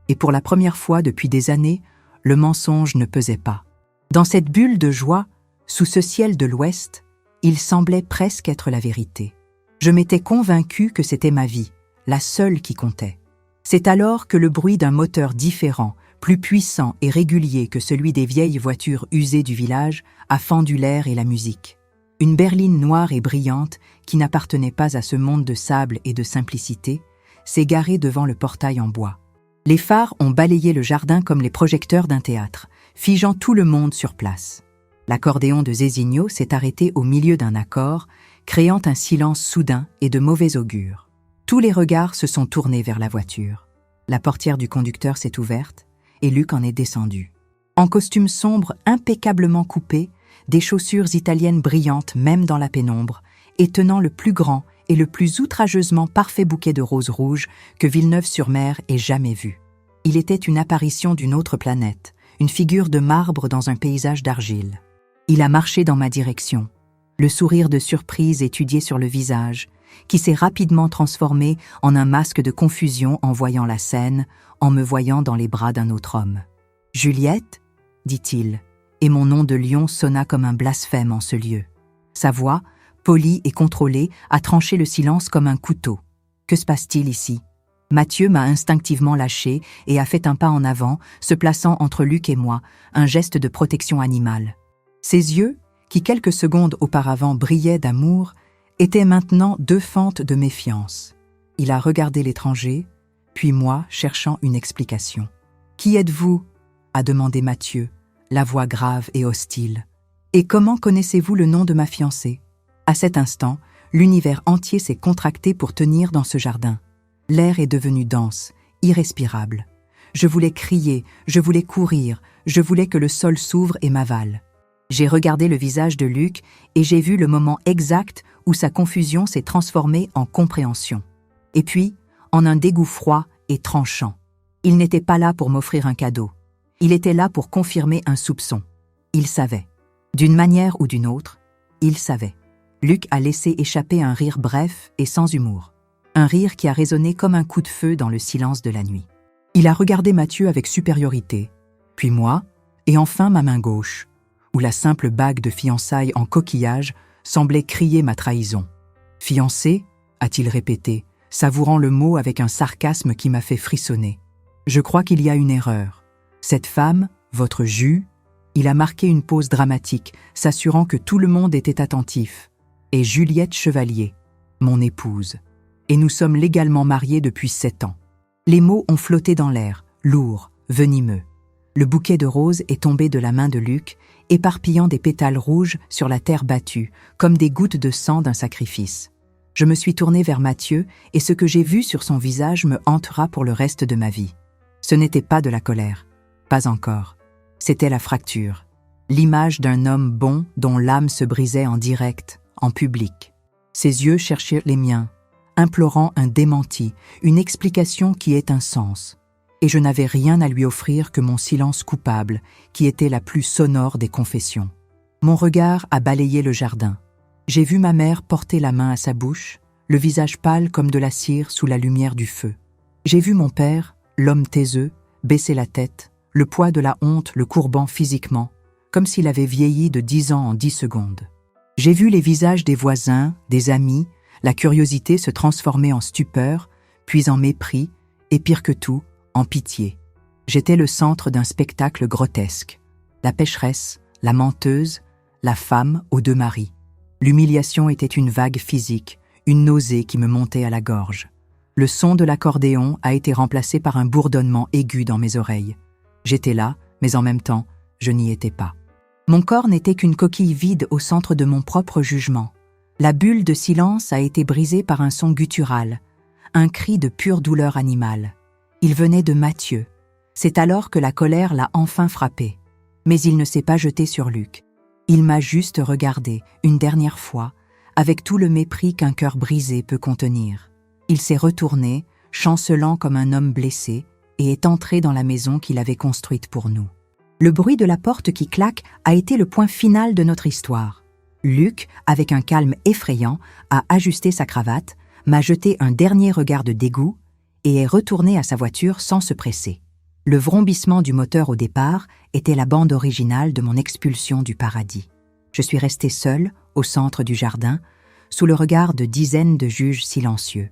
[SPEAKER 1] Et pour la première fois depuis des années, le mensonge ne pesait pas. Dans cette bulle de joie, sous ce ciel de l'Ouest, il semblait presque être la vérité. Je m'étais convaincue que c'était ma vie, la seule qui comptait. C'est alors que le bruit d'un moteur différent, plus puissant et régulier que celui des vieilles voitures usées du village, a fendu l'air et la musique. Une berline noire et brillante, qui n'appartenait pas à ce monde de sable et de simplicité, s'est garée devant le portail en bois. Les phares ont balayé le jardin comme les projecteurs d'un théâtre, figeant tout le monde sur place. L'accordéon de Zésigno s'est arrêté au milieu d'un accord, créant un silence soudain et de mauvais augure. Tous les regards se sont tournés vers la voiture. La portière du conducteur s'est ouverte et Luc en est descendu. En costume sombre impeccablement coupé, des chaussures italiennes brillantes même dans la pénombre, et tenant le plus grand et le plus outrageusement parfait bouquet de roses rouges que Villeneuve-sur-Mer ait jamais vu. Il était une apparition d'une autre planète, une figure de marbre dans un paysage d'argile. Il a marché dans ma direction, le sourire de surprise étudié sur le visage, qui s'est rapidement transformé en un masque de confusion en voyant la scène, en me voyant dans les bras d'un autre homme. « Juliette » dit-il, et mon nom de lion sonna comme un blasphème en ce lieu. Sa voix, polie et contrôlée, a tranché le silence comme un couteau. Que se passe-t-il ici ? Mathieu m'a instinctivement lâché et a fait un pas en avant, se plaçant entre Luc et moi, un geste de protection animale. Ses yeux, qui quelques secondes auparavant brillaient d'amour, étaient maintenant deux fentes de méfiance. Il a regardé l'étranger, puis moi, cherchant une explication. « Qui êtes-vous » a demandé Mathieu, la voix grave et hostile. « Et comment connaissez-vous le nom de ma fiancée ?» À cet instant, l'univers entier s'est contracté pour tenir dans ce jardin. L'air est devenu dense, irrespirable. Je voulais crier, je voulais courir, je voulais que le sol s'ouvre et m'avale. J'ai regardé le visage de Luc et j'ai vu le moment exact où sa confusion s'est transformée en compréhension. Et puis, en un dégoût froid et tranchant. Il n'était pas là pour m'offrir un cadeau. Il était là pour confirmer un soupçon. Il savait. D'une manière ou d'une autre, il savait. Luc a laissé échapper un rire bref et sans humour. Un rire qui a résonné comme un coup de feu dans le silence de la nuit. Il a regardé Mathieu avec supériorité, puis moi, et enfin ma main gauche, où la simple bague de fiançailles en coquillage semblait crier ma trahison. « Fiancé » a-t-il répété, savourant le mot avec un sarcasme qui m'a fait frissonner. « Je crois qu'il y a une erreur. Cette femme, votre jus… » Il a marqué une pause dramatique, s'assurant que tout le monde était attentif. « Et Juliette Chevalier, mon épouse. Et nous sommes légalement mariés depuis 7 ans. » Les mots ont flotté dans l'air, lourds, venimeux. Le bouquet de roses est tombé de la main de Luc, éparpillant des pétales rouges sur la terre battue, comme des gouttes de sang d'un sacrifice. Je me suis tournée vers Mathieu et ce que j'ai vu sur son visage me hantera pour le reste de ma vie. Ce n'était pas de la colère. Pas encore. C'était la fracture. L'image d'un homme bon dont l'âme se brisait en direct, en public. Ses yeux cherchaient les miens, implorant un démenti, une explication qui ait un sens. Et je n'avais rien à lui offrir que mon silence coupable, qui était la plus sonore des confessions. Mon regard a balayé le jardin. J'ai vu ma mère porter la main à sa bouche, le visage pâle comme de la cire sous la lumière du feu. J'ai vu mon père, l'homme taiseux, baisser la tête, le poids de la honte le courbant physiquement, comme s'il avait vieilli de 10 ans en 10 secondes. J'ai vu les visages des voisins, des amis, la curiosité se transformer en stupeur, puis en mépris, et pire que tout, en pitié. J'étais le centre d'un spectacle grotesque. La pécheresse, la menteuse, la femme aux 2 maris. L'humiliation était une vague physique, une nausée qui me montait à la gorge. Le son de l'accordéon a été remplacé par un bourdonnement aigu dans mes oreilles. J'étais là, mais en même temps, je n'y étais pas. Mon corps n'était qu'une coquille vide au centre de mon propre jugement. La bulle de silence a été brisée par un son guttural, un cri de pure douleur animale. Il venait de Mathieu. C'est alors que la colère l'a enfin frappé. Mais il ne s'est pas jeté sur Luc. Il m'a juste regardé, une dernière fois, avec tout le mépris qu'un cœur brisé peut contenir. Il s'est retourné, chancelant comme un homme blessé, et est entré dans la maison qu'il avait construite pour nous. Le bruit de la porte qui claque a été le point final de notre histoire. Luc, avec un calme effrayant, a ajusté sa cravate, m'a jeté un dernier regard de dégoût et est retourné à sa voiture sans se presser. Le vrombissement du moteur au départ était la bande originale de mon expulsion du paradis. Je suis restée seule, au centre du jardin, sous le regard de dizaines de juges silencieux.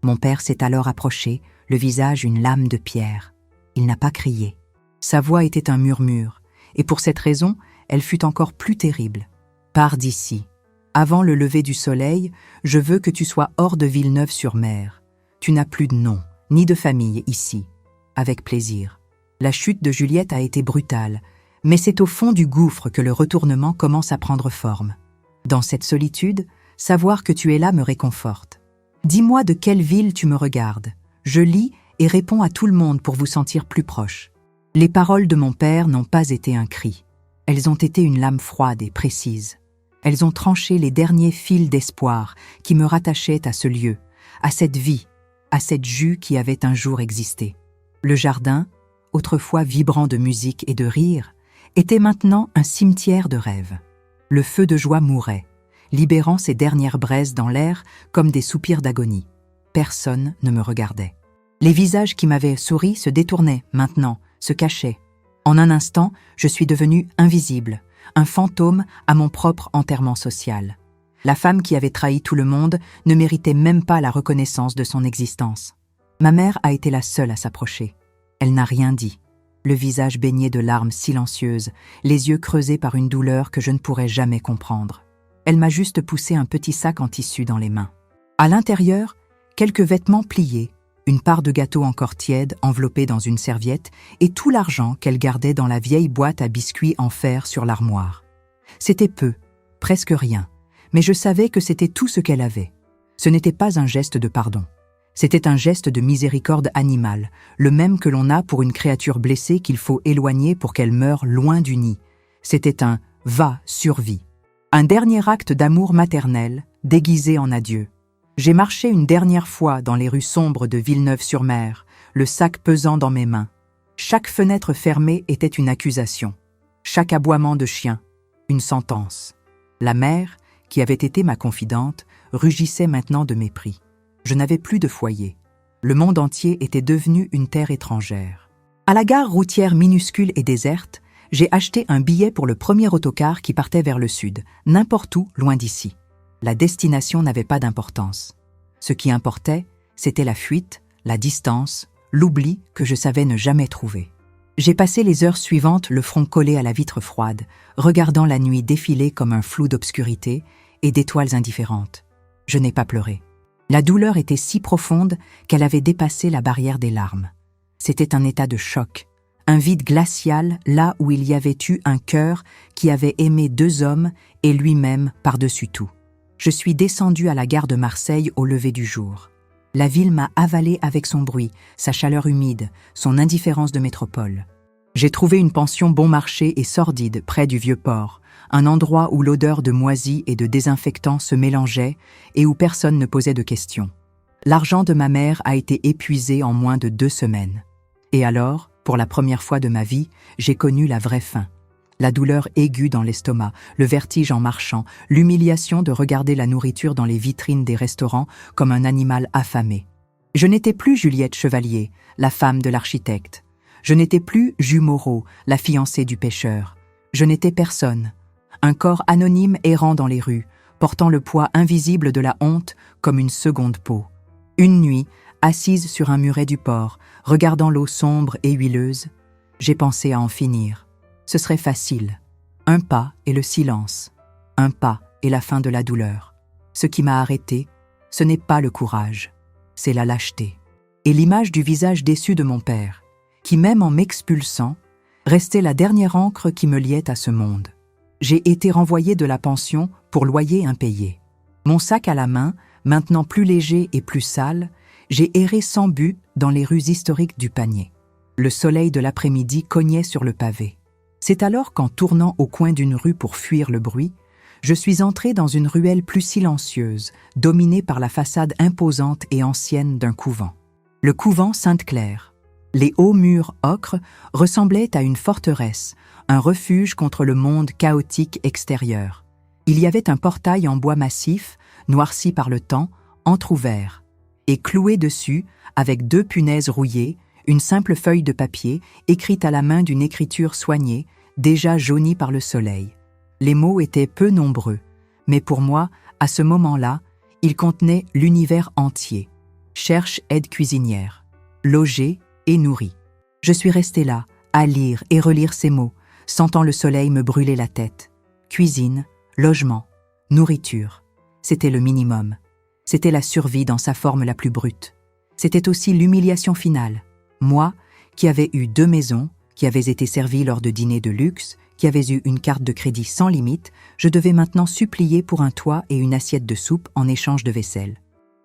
[SPEAKER 1] Mon père s'est alors approché, le visage une lame de pierre. Il n'a pas crié. Sa voix était un murmure, et pour cette raison, elle fut encore plus terrible. « Pars d'ici. Avant le lever du soleil, je veux que tu sois hors de Villeneuve-sur-Mer. Tu n'as plus de nom, ni de famille ici. Avec plaisir. » La chute de Juliette a été brutale, mais c'est au fond du gouffre que le retournement commence à prendre forme. Dans cette solitude, savoir que tu es là me réconforte. Dis-moi de quelle ville tu me regardes. Je lis et réponds à tout le monde pour vous sentir plus proche. Les paroles de mon père n'ont pas été un cri. Elles ont été une lame froide et précise. Elles ont tranché les derniers fils d'espoir qui me rattachaient à ce lieu, à cette vie, à cette jus qui avait un jour existé. Le jardin, autrefois vibrant de musique et de rire, était maintenant un cimetière de rêves. Le feu de joie mourait. libérant ses dernières braises dans l'air comme des soupirs d'agonie. Personne ne me regardait. Les visages qui m'avaient souri se détournaient maintenant, se cachaient. En un instant, je suis devenue invisible, un fantôme à mon propre enterrement social. La femme qui avait trahi tout le monde ne méritait même pas la reconnaissance de son existence. Ma mère a été la seule à s'approcher. Elle n'a rien dit. Le visage baigné de larmes silencieuses, les yeux creusés par une douleur que je ne pourrais jamais comprendre. Elle m'a juste poussé un petit sac en tissu dans les mains. À l'intérieur, quelques vêtements pliés, une part de gâteau encore tiède enveloppée dans une serviette et tout l'argent qu'elle gardait dans la vieille boîte à biscuits en fer sur l'armoire. C'était peu, presque rien, mais je savais que c'était tout ce qu'elle avait. Ce n'était pas un geste de pardon. C'était un geste de miséricorde animale, le même que l'on a pour une créature blessée qu'il faut éloigner pour qu'elle meure loin du nid. C'était un « va, survie ». Un dernier acte d'amour maternel, déguisé en adieu. J'ai marché une dernière fois dans les rues sombres de Villeneuve-sur-Mer, le sac pesant dans mes mains. Chaque fenêtre fermée était une accusation. Chaque aboiement de chien, une sentence. La mère, qui avait été ma confidente, rugissait maintenant de mépris. Je n'avais plus de foyer. Le monde entier était devenu une terre étrangère. À la gare routière minuscule et déserte, j'ai acheté un billet pour le premier autocar qui partait vers le sud, n'importe où, loin d'ici. La destination n'avait pas d'importance. Ce qui importait, c'était la fuite, la distance, l'oubli que je savais ne jamais trouver. J'ai passé les heures suivantes le front collé à la vitre froide, regardant la nuit défiler comme un flou d'obscurité et d'étoiles indifférentes. Je n'ai pas pleuré. La douleur était si profonde qu'elle avait dépassé la barrière des larmes. C'était un état de choc, un vide glacial là où il y avait eu un cœur qui avait aimé deux hommes et lui-même par-dessus tout. Je suis descendue à la gare de Marseille au lever du jour. La ville m'a avalée avec son bruit, sa chaleur humide, son indifférence de métropole. J'ai trouvé une pension bon marché et sordide près du Vieux-Port, un endroit où l'odeur de moisi et de désinfectant se mélangeait et où personne ne posait de questions. L'argent de ma mère a été épuisé en moins de 2 semaines. Et alors, pour la première fois de ma vie, j'ai connu la vraie faim. La douleur aiguë dans l'estomac, le vertige en marchant, l'humiliation de regarder la nourriture dans les vitrines des restaurants comme un animal affamé. Je n'étais plus Juliette Chevalier, la femme de l'architecte. Je n'étais plus Jus Moreau, la fiancée du pêcheur. Je n'étais personne. Un corps anonyme errant dans les rues, portant le poids invisible de la honte comme une seconde peau. Une nuit, assise sur un muret du port, regardant l'eau sombre et huileuse, j'ai pensé à en finir. Ce serait facile. Un pas et le silence. Un pas et la fin de la douleur. Ce qui m'a arrêté, ce n'est pas le courage, c'est la lâcheté. Et l'image du visage déçu de mon père, qui même en m'expulsant, restait la dernière ancre qui me liait à ce monde. J'ai été renvoyée de la pension pour loyer impayé. Mon sac à la main, maintenant plus léger et plus sale, j'ai erré sans but dans les rues historiques du Panier. Le soleil de l'après-midi cognait sur le pavé. C'est alors qu'en tournant au coin d'une rue pour fuir le bruit, je suis entrée dans une ruelle plus silencieuse, dominée par la façade imposante et ancienne d'un couvent. Le couvent Sainte-Claire. Les hauts murs ocre ressemblaient à une forteresse, un refuge contre le monde chaotique extérieur. Il y avait un portail en bois massif, noirci par le temps, entrouvert, et cloué dessus, avec 2 punaises rouillées, une simple feuille de papier, écrite à la main d'une écriture soignée, déjà jaunie par le soleil. Les mots étaient peu nombreux, mais pour moi, à ce moment-là, ils contenaient l'univers entier. Cherche aide cuisinière, logée et nourrie. Je suis restée là, à lire et relire ces mots, sentant le soleil me brûler la tête. Cuisine, logement, nourriture, c'était le minimum. C'était la survie dans sa forme la plus brute. C'était aussi l'humiliation finale. Moi, qui avais eu 2 maisons, qui avais été servie lors de dîners de luxe, qui avais eu une carte de crédit sans limite, je devais maintenant supplier pour un toit et une assiette de soupe en échange de vaisselle.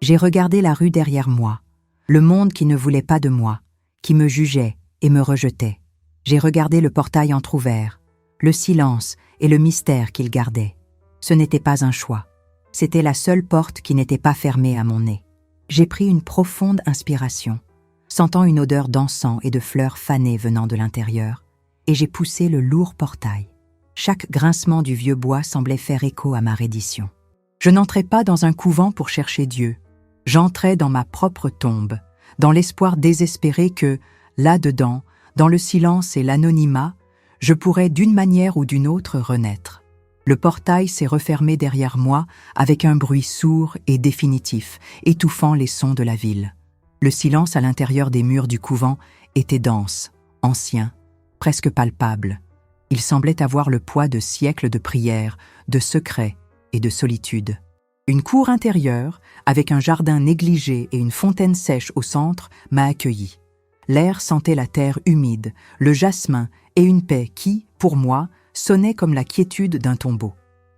[SPEAKER 1] J'ai regardé la rue derrière moi, le monde qui ne voulait pas de moi, qui me jugeait et me rejetait. J'ai regardé le portail entrouvert, le silence et le mystère qu'il gardait. Ce n'était pas un choix. C'était la seule porte qui n'était pas fermée à mon nez. J'ai pris une profonde inspiration, sentant une odeur d'encens et de fleurs fanées venant de l'intérieur, et j'ai poussé le lourd portail. Chaque grincement du vieux bois semblait faire écho à ma reddition. Je n'entrais pas dans un couvent pour chercher Dieu. J'entrais dans ma propre tombe, dans l'espoir désespéré que, là-dedans, dans le silence et l'anonymat, je pourrais d'une manière ou d'une autre renaître. Le portail s'est refermé derrière moi avec un bruit sourd et définitif, étouffant les sons de la ville. Le silence à l'intérieur des murs du couvent était dense, ancien, presque palpable. Il semblait avoir le poids de siècles de prières, de secrets et de solitude. Une cour intérieure, avec un jardin négligé et une fontaine sèche au centre, m'a accueilli. L'air sentait la terre humide, le jasmin et une paix qui, pour moi, sonnait comme la quiétude d'un tombeau.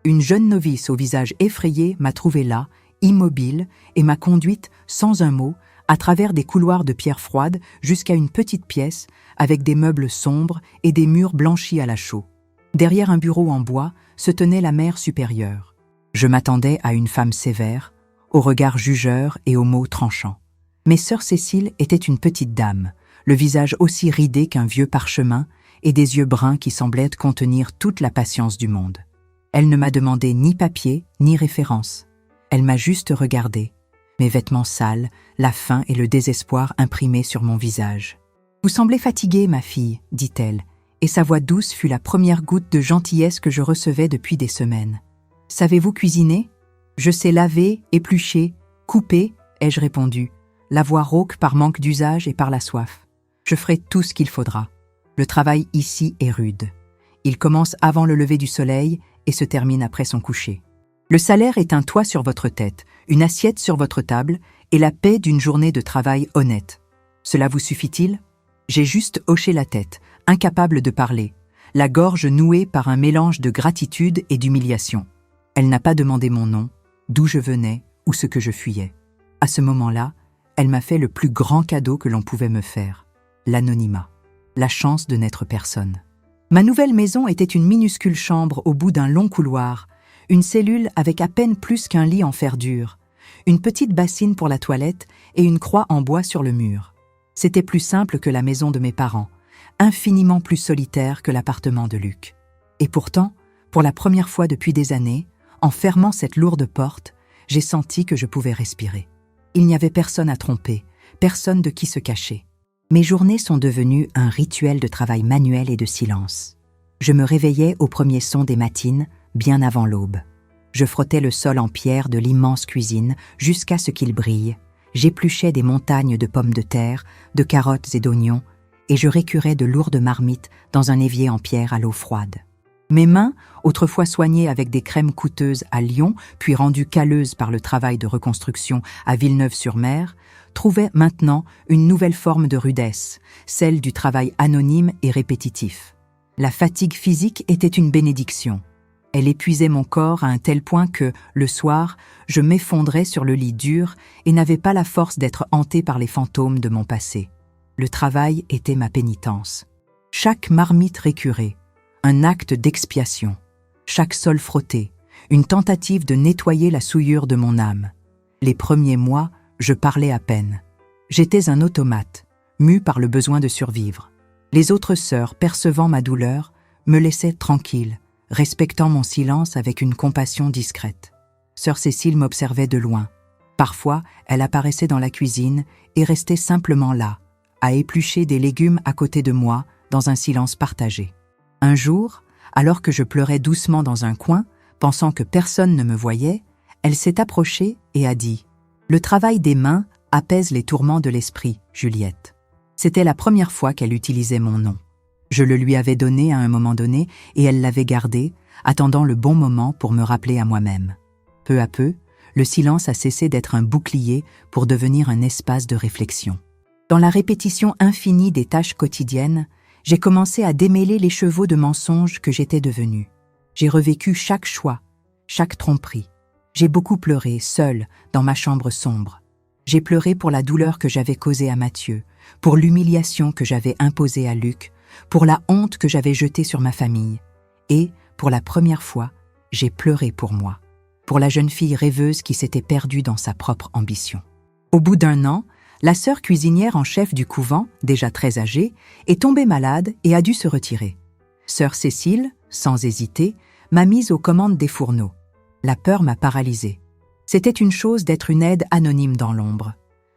[SPEAKER 1] Une jeune novice au visage effrayé m'a trouvé là, immobile, et m'a conduite, sans un mot, à travers des couloirs de pierre froide jusqu'à une petite pièce avec des meubles sombres et des murs blanchis à la chaux. Derrière un bureau en bois se tenait la mère supérieure. Je m'attendais à une femme sévère, au regard jugeur et aux mots tranchants. Mais sœur Cécile était une petite dame, le visage aussi ridé qu'un vieux parchemin et des yeux bruns qui semblaient contenir toute la patience du monde. Elle ne m'a demandé ni papier, ni référence. Elle m'a juste regardé, mes vêtements sales, la faim et le désespoir imprimés sur mon visage. « Vous semblez fatiguée, ma fille, dit-elle, et sa voix douce fut la première goutte de gentillesse que je recevais depuis des semaines. « Savez-vous cuisiner ? » ?»« Je sais laver, éplucher, couper, » ai-je répondu, la voix rauque par manque d'usage et par la soif. « Je ferai tout ce qu'il faudra. Le travail ici est rude. Il commence avant le lever du soleil et se termine après son coucher. Le salaire est un toit sur votre tête, une assiette sur votre table et la paix d'une journée de travail honnête. Cela vous suffit-il ? » J'ai juste hoché la tête, incapable de parler, la gorge nouée par un mélange de gratitude et d'humiliation. Elle n'a pas demandé mon nom, d'où je venais ou ce que je fuyais. À ce moment-là, elle m'a fait le plus grand cadeau que l'on pouvait me faire, l'anonymat, la chance de n'être personne. Ma nouvelle maison était une minuscule chambre au bout d'un long couloir, une cellule avec à peine plus qu'un lit en fer dur, une petite bassine pour la toilette et une croix en bois sur le mur. C'était plus simple que la maison de mes parents, infiniment plus solitaire que l'appartement de Luc. Et pourtant, pour la première fois depuis des années, en fermant cette lourde porte, j'ai senti que je pouvais respirer. Il n'y avait personne à tromper, personne de qui se cacher. Mes journées sont devenues un rituel de travail manuel et de silence. Je me réveillais au premier son des matines, bien avant l'aube. Je frottais le sol en pierre de l'immense cuisine jusqu'à ce qu'il brille. J'épluchais des montagnes de pommes de terre, de carottes et d'oignons, et je récurais de lourdes marmites dans un évier en pierre à l'eau froide. Mes mains, autrefois soignées avec des crèmes coûteuses à Lyon, puis rendues calleuses par le travail de reconstruction à Villeneuve-sur-Mer, trouvaient maintenant une nouvelle forme de rudesse, celle du travail anonyme et répétitif. La fatigue physique était une bénédiction. Elle épuisait mon corps à un tel point que, le soir, je m'effondrais sur le lit dur et n'avais pas la force d'être hanté par les fantômes de mon passé. Le travail était ma pénitence. Chaque marmite récurée, un acte d'expiation. Chaque sol frotté, une tentative de nettoyer la souillure de mon âme. Les premiers mois, je parlais à peine. J'étais un automate, mu par le besoin de survivre. Les autres sœurs, percevant ma douleur, me laissaient tranquille, respectant mon silence avec une compassion discrète. Sœur Cécile m'observait de loin. Parfois, elle apparaissait dans la cuisine et restait simplement là, à éplucher des légumes à côté de moi, dans un silence partagé. Un jour, alors que je pleurais doucement dans un coin, pensant que personne ne me voyait, elle s'est approchée et a dit « Le travail des mains apaise les tourments de l'esprit, Juliette. » C'était la première fois qu'elle utilisait mon nom. Je le lui avais donné à un moment donné et elle l'avait gardé, attendant le bon moment pour me rappeler à moi-même. Peu à peu, le silence a cessé d'être un bouclier pour devenir un espace de réflexion. Dans la répétition infinie des tâches quotidiennes, j'ai commencé à démêler les chevaux de mensonges que j'étais devenue. J'ai revécu chaque choix, chaque tromperie. J'ai beaucoup pleuré, seule, dans ma chambre sombre. J'ai pleuré pour la douleur que j'avais causée à Mathieu, pour l'humiliation que j'avais imposée à Luc, pour la honte que j'avais jetée sur ma famille. Et, pour la première fois, j'ai pleuré pour moi, pour la jeune fille rêveuse qui s'était perdue dans sa propre ambition. Au bout d'un an, la sœur cuisinière en chef du couvent, déjà très âgée, est tombée malade et a dû se retirer. Sœur Cécile, sans hésiter, m'a mise aux commandes des fourneaux. La peur m'a paralysée. C'était une chose d'être une aide anonyme dans l'ombre.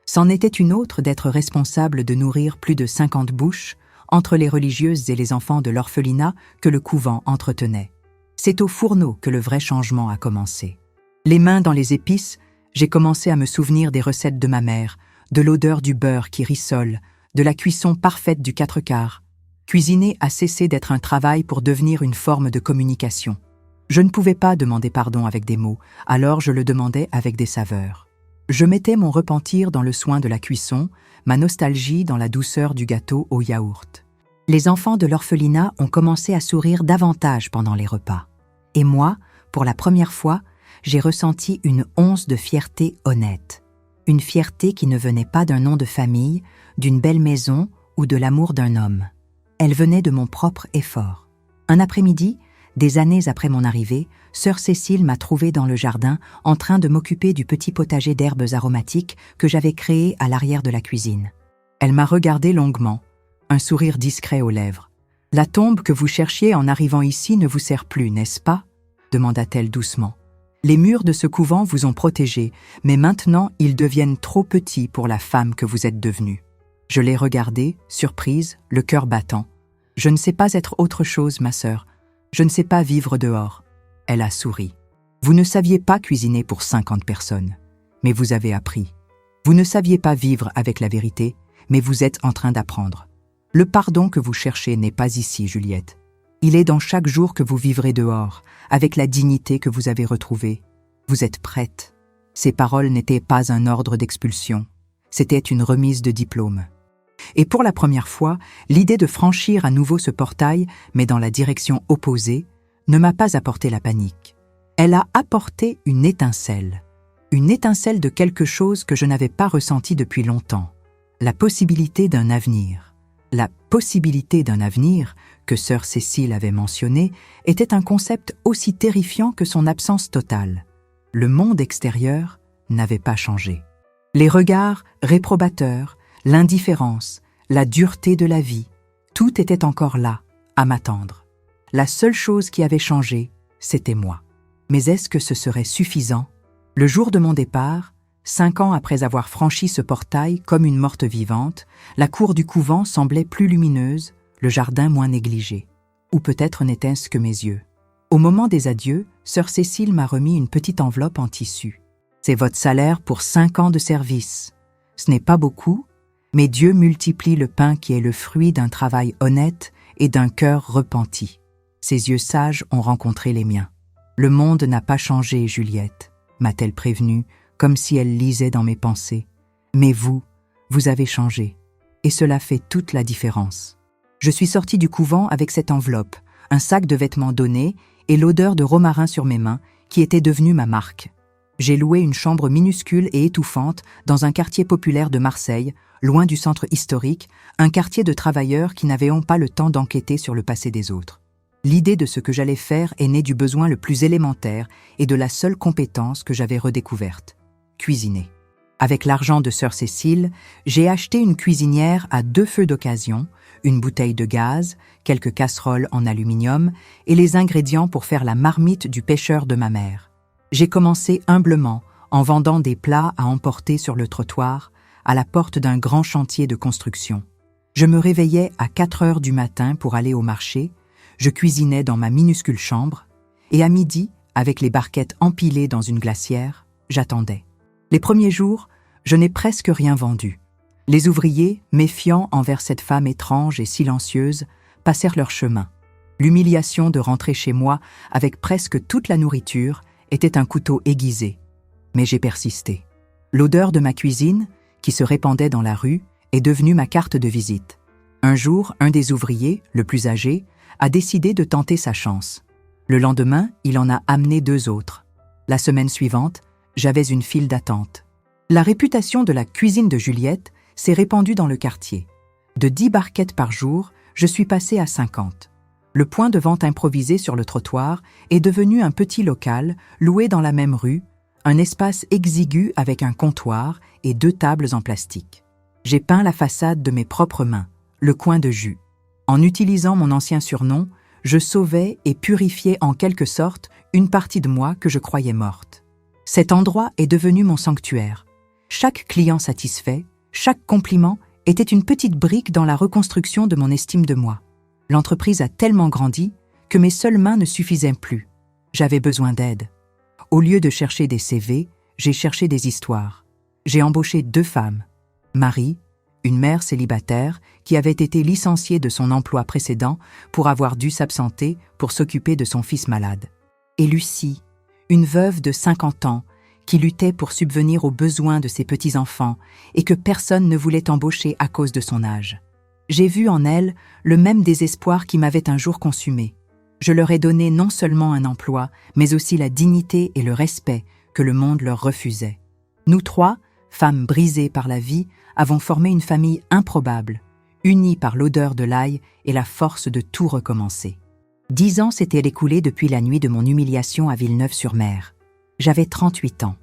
[SPEAKER 1] C'en était une autre d'être responsable de nourrir plus de 50 bouches entre les religieuses et les enfants de l'orphelinat que le couvent entretenait. C'est au fourneau que le vrai changement a commencé. Les mains dans les épices, j'ai commencé à me souvenir des recettes de ma mère, de l'odeur du beurre qui rissole, de la cuisson parfaite du 4/4. Cuisiner a cessé d'être un travail pour devenir une forme de communication. Je ne pouvais pas demander pardon avec des mots, alors je le demandais avec des saveurs. Je mettais mon repentir dans le soin de la cuisson, ma nostalgie dans la douceur du gâteau au yaourt. Les enfants de l'orphelinat ont commencé à sourire davantage pendant les repas. Et moi, pour la première fois, j'ai ressenti une once de fierté honnête. Une fierté qui ne venait pas d'un nom de famille, d'une belle maison ou de l'amour d'un homme. Elle venait de mon propre effort. Un après-midi, des années après mon arrivée, sœur Cécile m'a trouvée dans le jardin en train de m'occuper du petit potager d'herbes aromatiques que j'avais créé à l'arrière de la cuisine. Elle m'a regardé longuement, un sourire discret aux lèvres. « La tombe que vous cherchiez en arrivant ici ne vous sert plus, n'est-ce pas ?» demanda-t-elle doucement. « Les murs de ce couvent vous ont protégé, mais maintenant ils deviennent trop petits pour la femme que vous êtes devenue. » Je l'ai regardée, surprise, le cœur battant. « Je ne sais pas être autre chose, ma sœur. Je ne sais pas vivre dehors. » Elle a souri. « Vous ne saviez pas cuisiner pour 50 personnes, mais vous avez appris. Vous ne saviez pas vivre avec la vérité, mais vous êtes en train d'apprendre. Le pardon que vous cherchez n'est pas ici, Juliette. Il est dans chaque jour que vous vivrez dehors, avec la dignité que vous avez retrouvée. Vous êtes prête. » Ces paroles n'étaient pas un ordre d'expulsion. C'était une remise de diplôme. Et pour la première fois, l'idée de franchir à nouveau ce portail, mais dans la direction opposée, ne m'a pas apporté la panique. Elle a apporté une étincelle de quelque chose que je n'avais pas ressenti depuis longtemps, la possibilité d'un avenir. La possibilité d'un avenir, que sœur Cécile avait mentionné, était un concept aussi terrifiant que son absence totale. Le monde extérieur n'avait pas changé. Les regards réprobateurs, l'indifférence, la dureté de la vie, tout était encore là, à m'attendre. La seule chose qui avait changé, c'était moi. Mais est-ce que ce serait suffisant? Le jour de mon départ, 5 ans après avoir franchi ce portail comme une morte vivante, la cour du couvent semblait plus lumineuse, le jardin moins négligé. Ou peut-être n'était-ce que mes yeux. Au moment des adieux, sœur Cécile m'a remis une petite enveloppe en tissu. « C'est votre salaire pour 5 ans de service. Ce n'est pas beaucoup, mais Dieu multiplie le pain qui est le fruit d'un travail honnête et d'un cœur repenti. » Ses yeux sages ont rencontré les miens. « Le monde n'a pas changé, Juliette, » m'a-t-elle prévenue, comme si elle lisait dans mes pensées. « Mais vous avez changé, et cela fait toute la différence. » Je suis sortie du couvent avec cette enveloppe, un sac de vêtements donné et l'odeur de romarin sur mes mains qui était devenue ma marque. J'ai loué une chambre minuscule et étouffante dans un quartier populaire de Marseille, loin du centre historique, un quartier de travailleurs qui n'avaient pas le temps d'enquêter sur le passé des autres. L'idée de ce que j'allais faire est née du besoin le plus élémentaire et de la seule compétence que j'avais redécouverte: cuisiner. Avec l'argent de sœur Cécile, j'ai acheté une cuisinière à 2 feux d'occasion, une bouteille de gaz, quelques casseroles en aluminium et les ingrédients pour faire la marmite du pêcheur de ma mère. J'ai commencé humblement, en vendant des plats à emporter sur le trottoir, à la porte d'un grand chantier de construction. Je me réveillais à 4 heures du matin pour aller au marché, je cuisinais dans ma minuscule chambre, et à midi, avec les barquettes empilées dans une glacière, j'attendais. Les premiers jours, je n'ai presque rien vendu. Les ouvriers, méfiants envers cette femme étrange et silencieuse, passèrent leur chemin. L'humiliation de rentrer chez moi avec presque toute la nourriture était un couteau aiguisé. Mais j'ai persisté. L'odeur de ma cuisine, qui se répandait dans la rue, est devenue ma carte de visite. Un jour, un des ouvriers, le plus âgé, a décidé de tenter sa chance. Le lendemain, il en a amené 2 autres. La semaine suivante, j'avais une file d'attente. La réputation de la cuisine de Juliette s'est répandue dans le quartier. De 10 barquettes par jour, je suis passée à 50. Le point de vente improvisé sur le trottoir est devenu un petit local loué dans la même rue, un espace exigu avec un comptoir et 2 tables en plastique. J'ai peint la façade de mes propres mains, le coin de jus. En utilisant mon ancien surnom, je sauvais et purifiais en quelque sorte une partie de moi que je croyais morte. Cet endroit est devenu mon sanctuaire. Chaque client satisfait, chaque compliment était une petite brique dans la reconstruction de mon estime de moi. L'entreprise a tellement grandi que mes seules mains ne suffisaient plus. J'avais besoin d'aide. Au lieu de chercher des CV, j'ai cherché des histoires. J'ai embauché 2 femmes. Marie, une mère célibataire qui avait été licenciée de son emploi précédent pour avoir dû s'absenter pour s'occuper de son fils malade. Et Lucie, une veuve de 50 ans qui luttait pour subvenir aux besoins de ses petits-enfants et que personne ne voulait embaucher à cause de son âge. J'ai vu en elle le même désespoir qui m'avait un jour consumé. Je leur ai donné non seulement un emploi, mais aussi la dignité et le respect que le monde leur refusait. Nous 3, femmes brisées par la vie, avons formé une famille improbable, unie par l'odeur de l'ail et la force de tout recommencer. 10 ans s'étaient écoulés depuis la nuit de mon humiliation à Villeneuve-sur-Mer. J'avais 38 ans.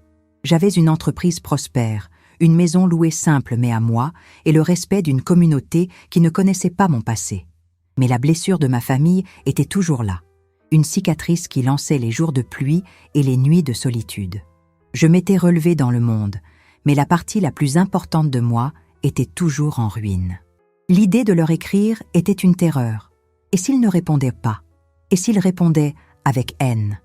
[SPEAKER 1] J'avais une entreprise prospère, une maison louée simple mais à moi, et le respect d'une communauté qui ne connaissait pas mon passé. Mais la blessure de ma famille était toujours là, une cicatrice qui lançait les jours de pluie et les nuits de solitude. Je m'étais relevée dans le monde, mais la partie la plus importante de moi était toujours en ruine. L'idée de leur écrire était une terreur. Et s'ils ne répondaient pas? Et s'ils répondaient avec haine?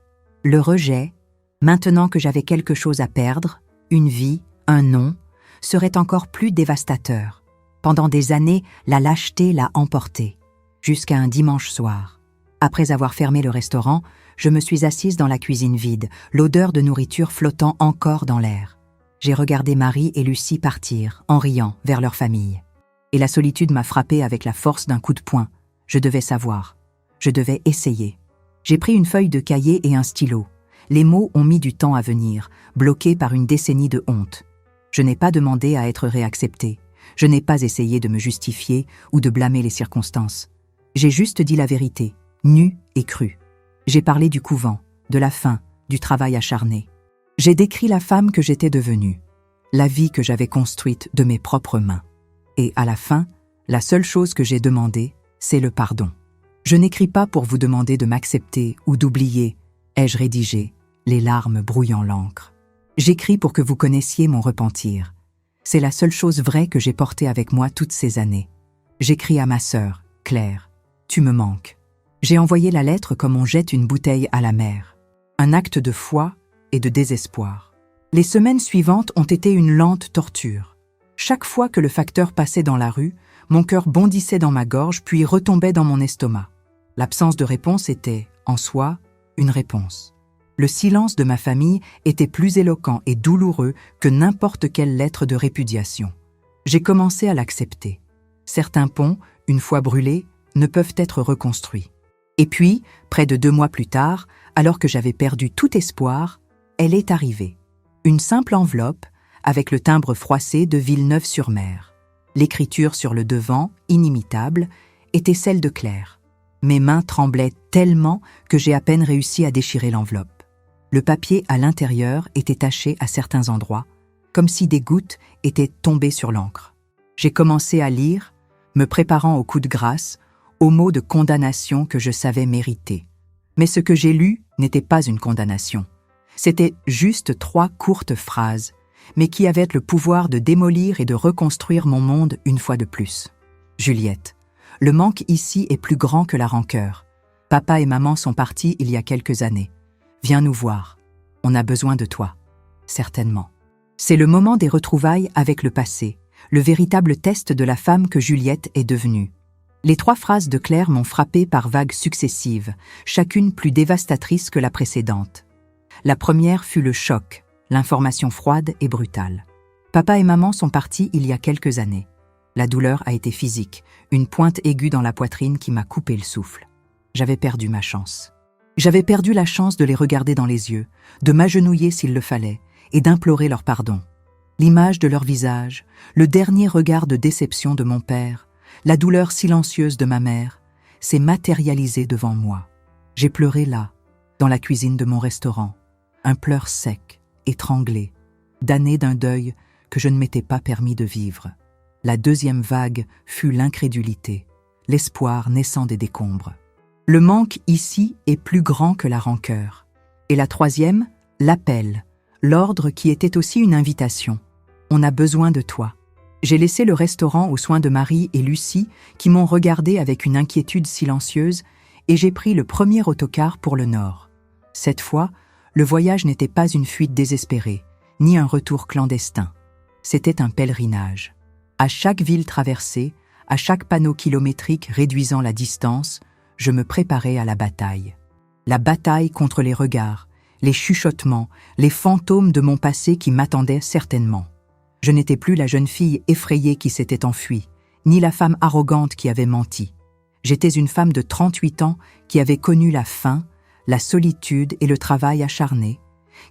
[SPEAKER 1] Le rejet, maintenant que j'avais quelque chose à perdre, une vie, un nom, serait encore plus dévastateur. Pendant des années, la lâcheté l'a emporté, jusqu'à un dimanche soir. Après avoir fermé le restaurant, je me suis assise dans la cuisine vide, l'odeur de nourriture flottant encore dans l'air. J'ai regardé Marie et Lucie partir, en riant, vers leur famille. Et la solitude m'a frappée avec la force d'un coup de poing. Je devais savoir. Je devais essayer. J'ai pris une feuille de cahier et un stylo. Les mots ont mis du temps à venir, bloqués par une décennie de honte. Je n'ai pas demandé à être réacceptée. Je n'ai pas essayé de me justifier ou de blâmer les circonstances. J'ai juste dit la vérité, nue et crue. J'ai parlé du couvent, de la faim, du travail acharné. J'ai décrit la femme que j'étais devenue, la vie que j'avais construite de mes propres mains. Et à la fin, la seule chose que j'ai demandée, c'est le pardon. Je n'écris pas pour vous demander de m'accepter ou d'oublier, ai-je rédigé, les larmes brouillant l'encre. J'écris pour que vous connaissiez mon repentir. C'est la seule chose vraie que j'ai portée avec moi toutes ces années. J'écris à ma sœur, Claire, tu me manques. J'ai envoyé la lettre comme on jette une bouteille à la mer. Un acte de foi et de désespoir. Les semaines suivantes ont été une lente torture. Chaque fois que le facteur passait dans la rue, mon cœur bondissait dans ma gorge puis retombait dans mon estomac. L'absence de réponse était, en soi, une réponse. Le silence de ma famille était plus éloquent et douloureux que n'importe quelle lettre de répudiation. J'ai commencé à l'accepter. Certains ponts, une fois brûlés, ne peuvent être reconstruits. Et puis, près de 2 mois plus tard, alors que j'avais perdu tout espoir, elle est arrivée. Une simple enveloppe, avec le timbre froissé de Villeneuve-sur-Mer. L'écriture sur le devant, inimitable, était celle de Claire. Mes mains tremblaient tellement que j'ai à peine réussi à déchirer l'enveloppe. Le papier à l'intérieur était taché à certains endroits, comme si des gouttes étaient tombées sur l'encre. J'ai commencé à lire, me préparant au coup de grâce, aux mots de condamnation que je savais mériter. Mais ce que j'ai lu n'était pas une condamnation. C'était juste 3 courtes phrases, mais qui avaient le pouvoir de démolir et de reconstruire mon monde une fois de plus. Juliette, le manque ici est plus grand que la rancœur. Papa et maman sont partis il y a quelques années. Viens nous voir. On a besoin de toi. Certainement. C'est le moment des retrouvailles avec le passé, le véritable test de la femme que Juliette est devenue. Les 3 phrases de Claire m'ont frappée par vagues successives, chacune plus dévastatrice que la précédente. La première fut le choc, l'information froide et brutale. Papa et maman sont partis il y a quelques années. La douleur a été physique, une pointe aiguë dans la poitrine qui m'a coupé le souffle. J'avais perdu ma chance. J'avais perdu la chance de les regarder dans les yeux, de m'agenouiller s'il le fallait, et d'implorer leur pardon. L'image de leur visage, le dernier regard de déception de mon père, la douleur silencieuse de ma mère, s'est matérialisée devant moi. J'ai pleuré là, dans la cuisine de mon restaurant, un pleur sec, étranglé, damné d'un deuil que je ne m'étais pas permis de vivre. La deuxième vague fut l'incrédulité, l'espoir naissant des décombres. Le manque ici est plus grand que la rancœur. Et la troisième, l'appel, l'ordre qui était aussi une invitation. On a besoin de toi. J'ai laissé le restaurant aux soins de Marie et Lucie qui m'ont regardé avec une inquiétude silencieuse et j'ai pris le premier autocar pour le nord. Cette fois, le voyage n'était pas une fuite désespérée, ni un retour clandestin. C'était un pèlerinage. À chaque ville traversée, à chaque panneau kilométrique réduisant la distance, je me préparais à la bataille. La bataille contre les regards, les chuchotements, les fantômes de mon passé qui m'attendaient certainement. Je n'étais plus la jeune fille effrayée qui s'était enfuie, ni la femme arrogante qui avait menti. J'étais une femme de 38 ans qui avait connu la faim, la solitude et le travail acharné,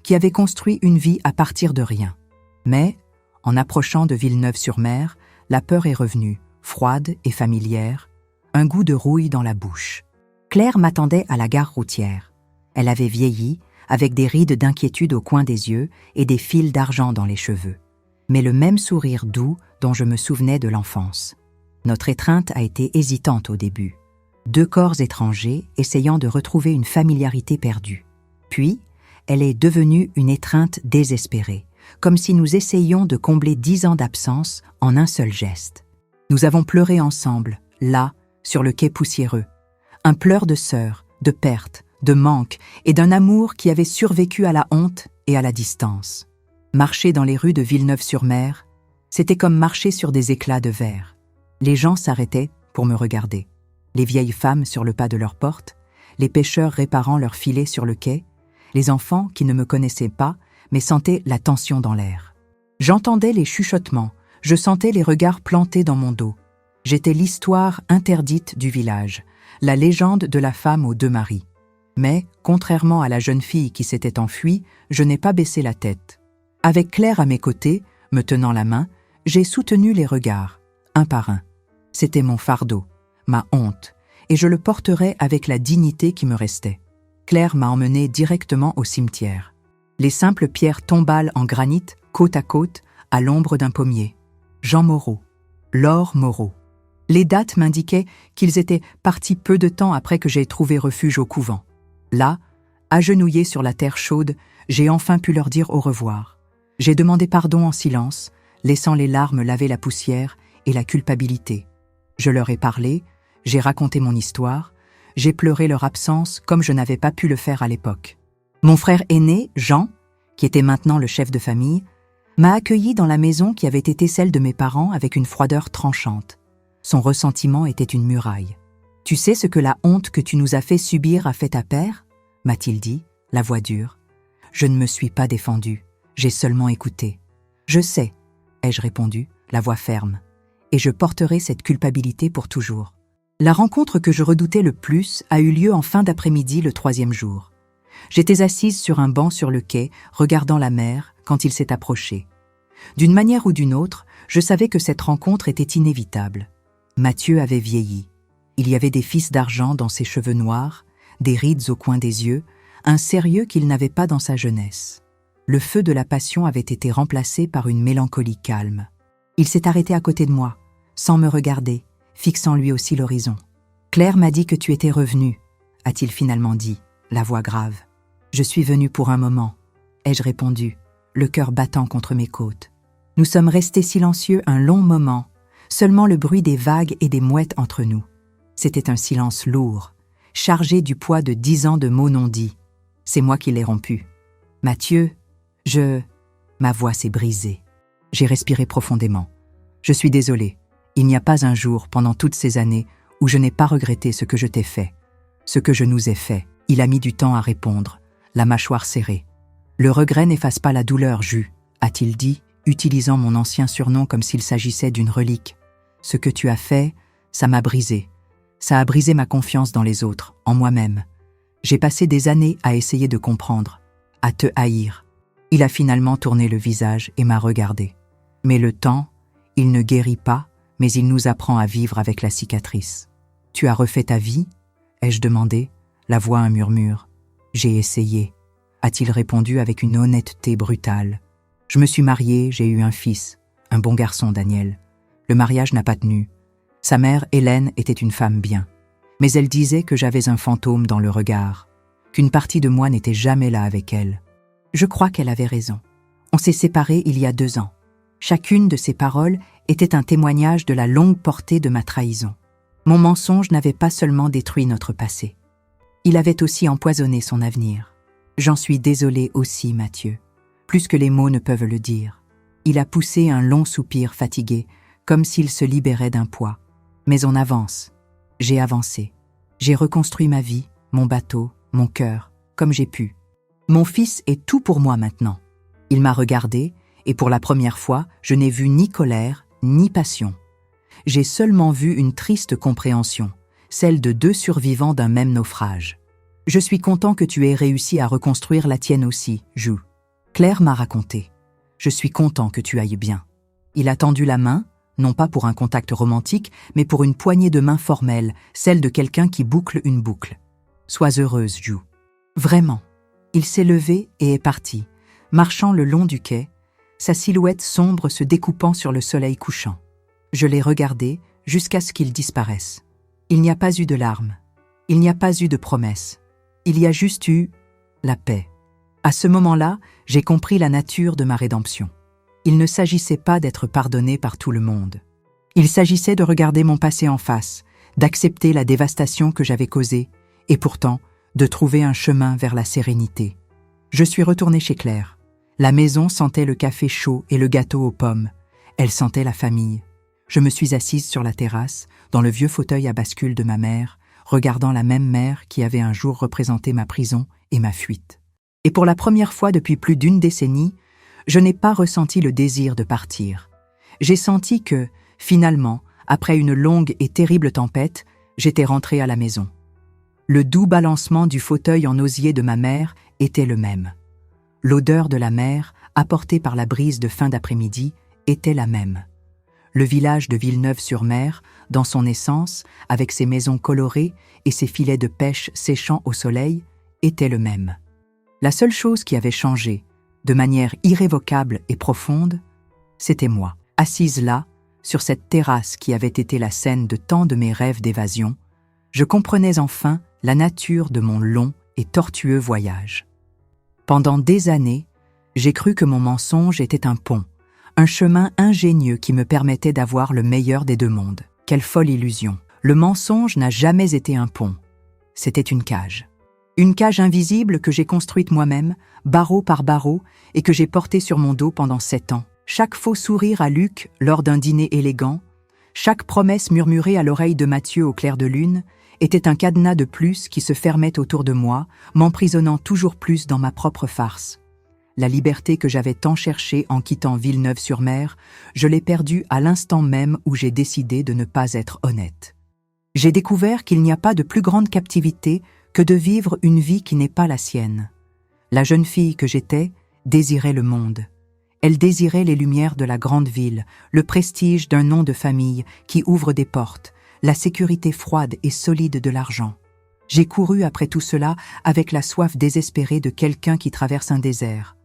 [SPEAKER 1] qui avait construit une vie à partir de rien. Mais, en approchant de Villeneuve-sur-Mer, la peur est revenue, froide et familière, un goût de rouille dans la bouche. Claire m'attendait à la gare routière. Elle avait vieilli, avec des rides d'inquiétude au coin des yeux et des fils d'argent dans les cheveux. Mais le même sourire doux dont je me souvenais de l'enfance. Notre étreinte a été hésitante au début. 2 corps étrangers essayant de retrouver une familiarité perdue. Puis, elle est devenue une étreinte désespérée, comme si nous essayions de combler 10 ans d'absence en un seul geste. Nous avons pleuré ensemble, là, sur le quai poussiéreux. Un pleur de sœur, de perte, de manque et d'un amour qui avait survécu à la honte et à la distance. Marcher dans les rues de Villeneuve-sur-Mer, c'était comme marcher sur des éclats de verre. Les gens s'arrêtaient pour me regarder. Les vieilles femmes sur le pas de leur porte, les pêcheurs réparant leurs filets sur le quai, les enfants qui ne me connaissaient pas mais sentaient la tension dans l'air. J'entendais les chuchotements, je sentais les regards plantés dans mon dos. J'étais l'histoire interdite du village, la légende de la femme aux 2 maris. Mais, contrairement à la jeune fille qui s'était enfuie, je n'ai pas baissé la tête. Avec Claire à mes côtés, me tenant la main, j'ai soutenu les regards, un par un. C'était mon fardeau, ma honte, et je le porterai avec la dignité qui me restait. Claire m'a emmené directement au cimetière. Les simples pierres tombales en granit, côte à côte, à l'ombre d'un pommier. Jean Moreau, Laure Moreau. Les dates m'indiquaient qu'ils étaient partis peu de temps après que j'aie trouvé refuge au couvent. Là, agenouillée sur la terre chaude, j'ai enfin pu leur dire au revoir. J'ai demandé pardon en silence, laissant les larmes laver la poussière et la culpabilité. Je leur ai parlé, j'ai raconté mon histoire, j'ai pleuré leur absence comme je n'avais pas pu le faire à l'époque. Mon frère aîné, Jean, qui était maintenant le chef de famille, m'a accueilli dans la maison qui avait été celle de mes parents avec une froideur tranchante. Son ressentiment était une muraille. « Tu sais ce que la honte que tu nous as fait subir a fait à père ?» m'a-t-il dit, la voix dure. Je ne me suis pas défendue, j'ai seulement écouté. « Je sais », ai-je répondu, la voix ferme, « et je porterai cette culpabilité pour toujours. » La rencontre que je redoutais le plus a eu lieu en fin d'après-midi le 3e jour. J'étais assise sur un banc sur le quai, regardant la mer, quand il s'est approché. D'une manière ou d'une autre, je savais que cette rencontre était inévitable. Mathieu avait vieilli. Il y avait des fils d'argent dans ses cheveux noirs, des rides au coin des yeux, un sérieux qu'il n'avait pas dans sa jeunesse. Le feu de la passion avait été remplacé par une mélancolie calme. Il s'est arrêté à côté de moi, sans me regarder, fixant lui aussi l'horizon. « Claire m'a dit que tu étais revenu, a-t-il finalement dit, la voix grave. « Je suis venu pour un moment, ai-je répondu, le cœur battant contre mes côtes. Nous sommes restés silencieux un long moment, seulement le bruit des vagues et des mouettes entre nous. C'était un silence lourd, chargé du poids de 10 ans de mots non dits. C'est moi qui l'ai rompu. Mathieu, Ma voix s'est brisée. J'ai respiré profondément. Je suis désolée. Il n'y a pas un jour, pendant toutes ces années, où je n'ai pas regretté ce que je t'ai fait. Ce que je nous ai fait. Il a mis du temps à répondre, la mâchoire serrée. Le regret n'efface pas la douleur, Jus, a-t-il dit, utilisant mon ancien surnom comme s'il s'agissait d'une relique. Ce que tu as fait, ça m'a brisé. Ça a brisé ma confiance dans les autres, en moi-même. J'ai passé des années à essayer de comprendre, à te haïr. Il a finalement tourné le visage et m'a regardé. Mais le temps, il ne guérit pas, mais il nous apprend à vivre avec la cicatrice. « Tu as refait ta vie ?» ai-je demandé, la voix un murmure. « J'ai essayé », a-t-il répondu avec une honnêteté brutale. « Je me suis mariée, j'ai eu un fils, un bon garçon, Daniel. Le mariage n'a pas tenu. Sa mère, Hélène, était une femme bien. Mais elle disait que j'avais un fantôme dans le regard, qu'une partie de moi n'était jamais là avec elle. Je crois qu'elle avait raison. On s'est séparés il y a 2 ans. Chacune de ces paroles était un témoignage de la longue portée de ma trahison. Mon mensonge n'avait pas seulement détruit notre passé. Il avait aussi empoisonné son avenir. J'en suis désolée aussi, Mathieu, plus que les mots ne peuvent le dire. Il a poussé un long soupir fatigué, comme s'il se libérait d'un poids. Mais on avance. J'ai avancé. J'ai reconstruit ma vie, mon bateau, mon cœur, comme j'ai pu. Mon fils est tout pour moi maintenant. Il m'a regardé, et pour la première fois, je n'ai vu ni colère, ni passion. J'ai seulement vu une triste compréhension, celle de 2 survivants d'un même naufrage. Je suis content que tu aies réussi à reconstruire la tienne aussi, Jou. Claire m'a raconté. Je suis content que tu ailles bien. Il a tendu la main, non pas pour un contact romantique, mais pour une poignée de main formelle, celle de quelqu'un qui boucle une boucle. Sois heureuse, Jou. Vraiment. Il s'est levé et est parti, marchant le long du quai, sa silhouette sombre se découpant sur le soleil couchant. Je l'ai regardé jusqu'à ce qu'il disparaisse. Il n'y a pas eu de larmes. Il n'y a pas eu de promesses. Il y a juste eu la paix. À ce moment-là, j'ai compris la nature de ma rédemption. Il ne s'agissait pas d'être pardonné par tout le monde. Il s'agissait de regarder mon passé en face, d'accepter la dévastation que j'avais causée, et pourtant, de trouver un chemin vers la sérénité. Je suis retournée chez Claire. La maison sentait le café chaud et le gâteau aux pommes. Elle sentait la famille. Je me suis assise sur la terrasse, dans le vieux fauteuil à bascule de ma mère, regardant la même mère qui avait un jour représenté ma prison et ma fuite. Et pour la première fois depuis plus d'1 décennie, je n'ai pas ressenti le désir de partir. J'ai senti que, finalement, après une longue et terrible tempête, j'étais rentrée à la maison. Le doux balancement du fauteuil en osier de ma mère était le même. L'odeur de la mer, apportée par la brise de fin d'après-midi, était la même. Le village de Villeneuve-sur-Mer, dans son essence, avec ses maisons colorées et ses filets de pêche séchant au soleil, était le même. La seule chose qui avait changé, de manière irrévocable et profonde, c'était moi, assise là, sur cette terrasse qui avait été la scène de tant de mes rêves d'évasion. Je comprenais enfin la nature de mon long et tortueux voyage. Pendant des années, j'ai cru que mon mensonge était un pont, un chemin ingénieux qui me permettait d'avoir le meilleur des 2 mondes. Quelle folle illusion! Le mensonge n'a jamais été un pont. C'était une cage. Une cage invisible que j'ai construite moi-même, barreau par barreau, et que j'ai portée sur mon dos pendant 7 ans. Chaque faux sourire à Luc lors d'un dîner élégant, chaque promesse murmurée à l'oreille de Mathieu au clair de lune, était un cadenas de plus qui se fermait autour de moi, m'emprisonnant toujours plus dans ma propre farce. La liberté que j'avais tant cherchée en quittant Villeneuve-sur-Mer, je l'ai perdue à l'instant même où j'ai décidé de ne pas être honnête. J'ai découvert qu'il n'y a pas de plus grande captivité que de vivre une vie qui n'est pas la sienne. La jeune fille que j'étais désirait le monde. Elle désirait les lumières de la grande ville, le prestige d'un nom de famille qui ouvre des portes, la sécurité froide et solide de l'argent. J'ai couru après tout cela avec la soif désespérée de quelqu'un qui traverse un désert.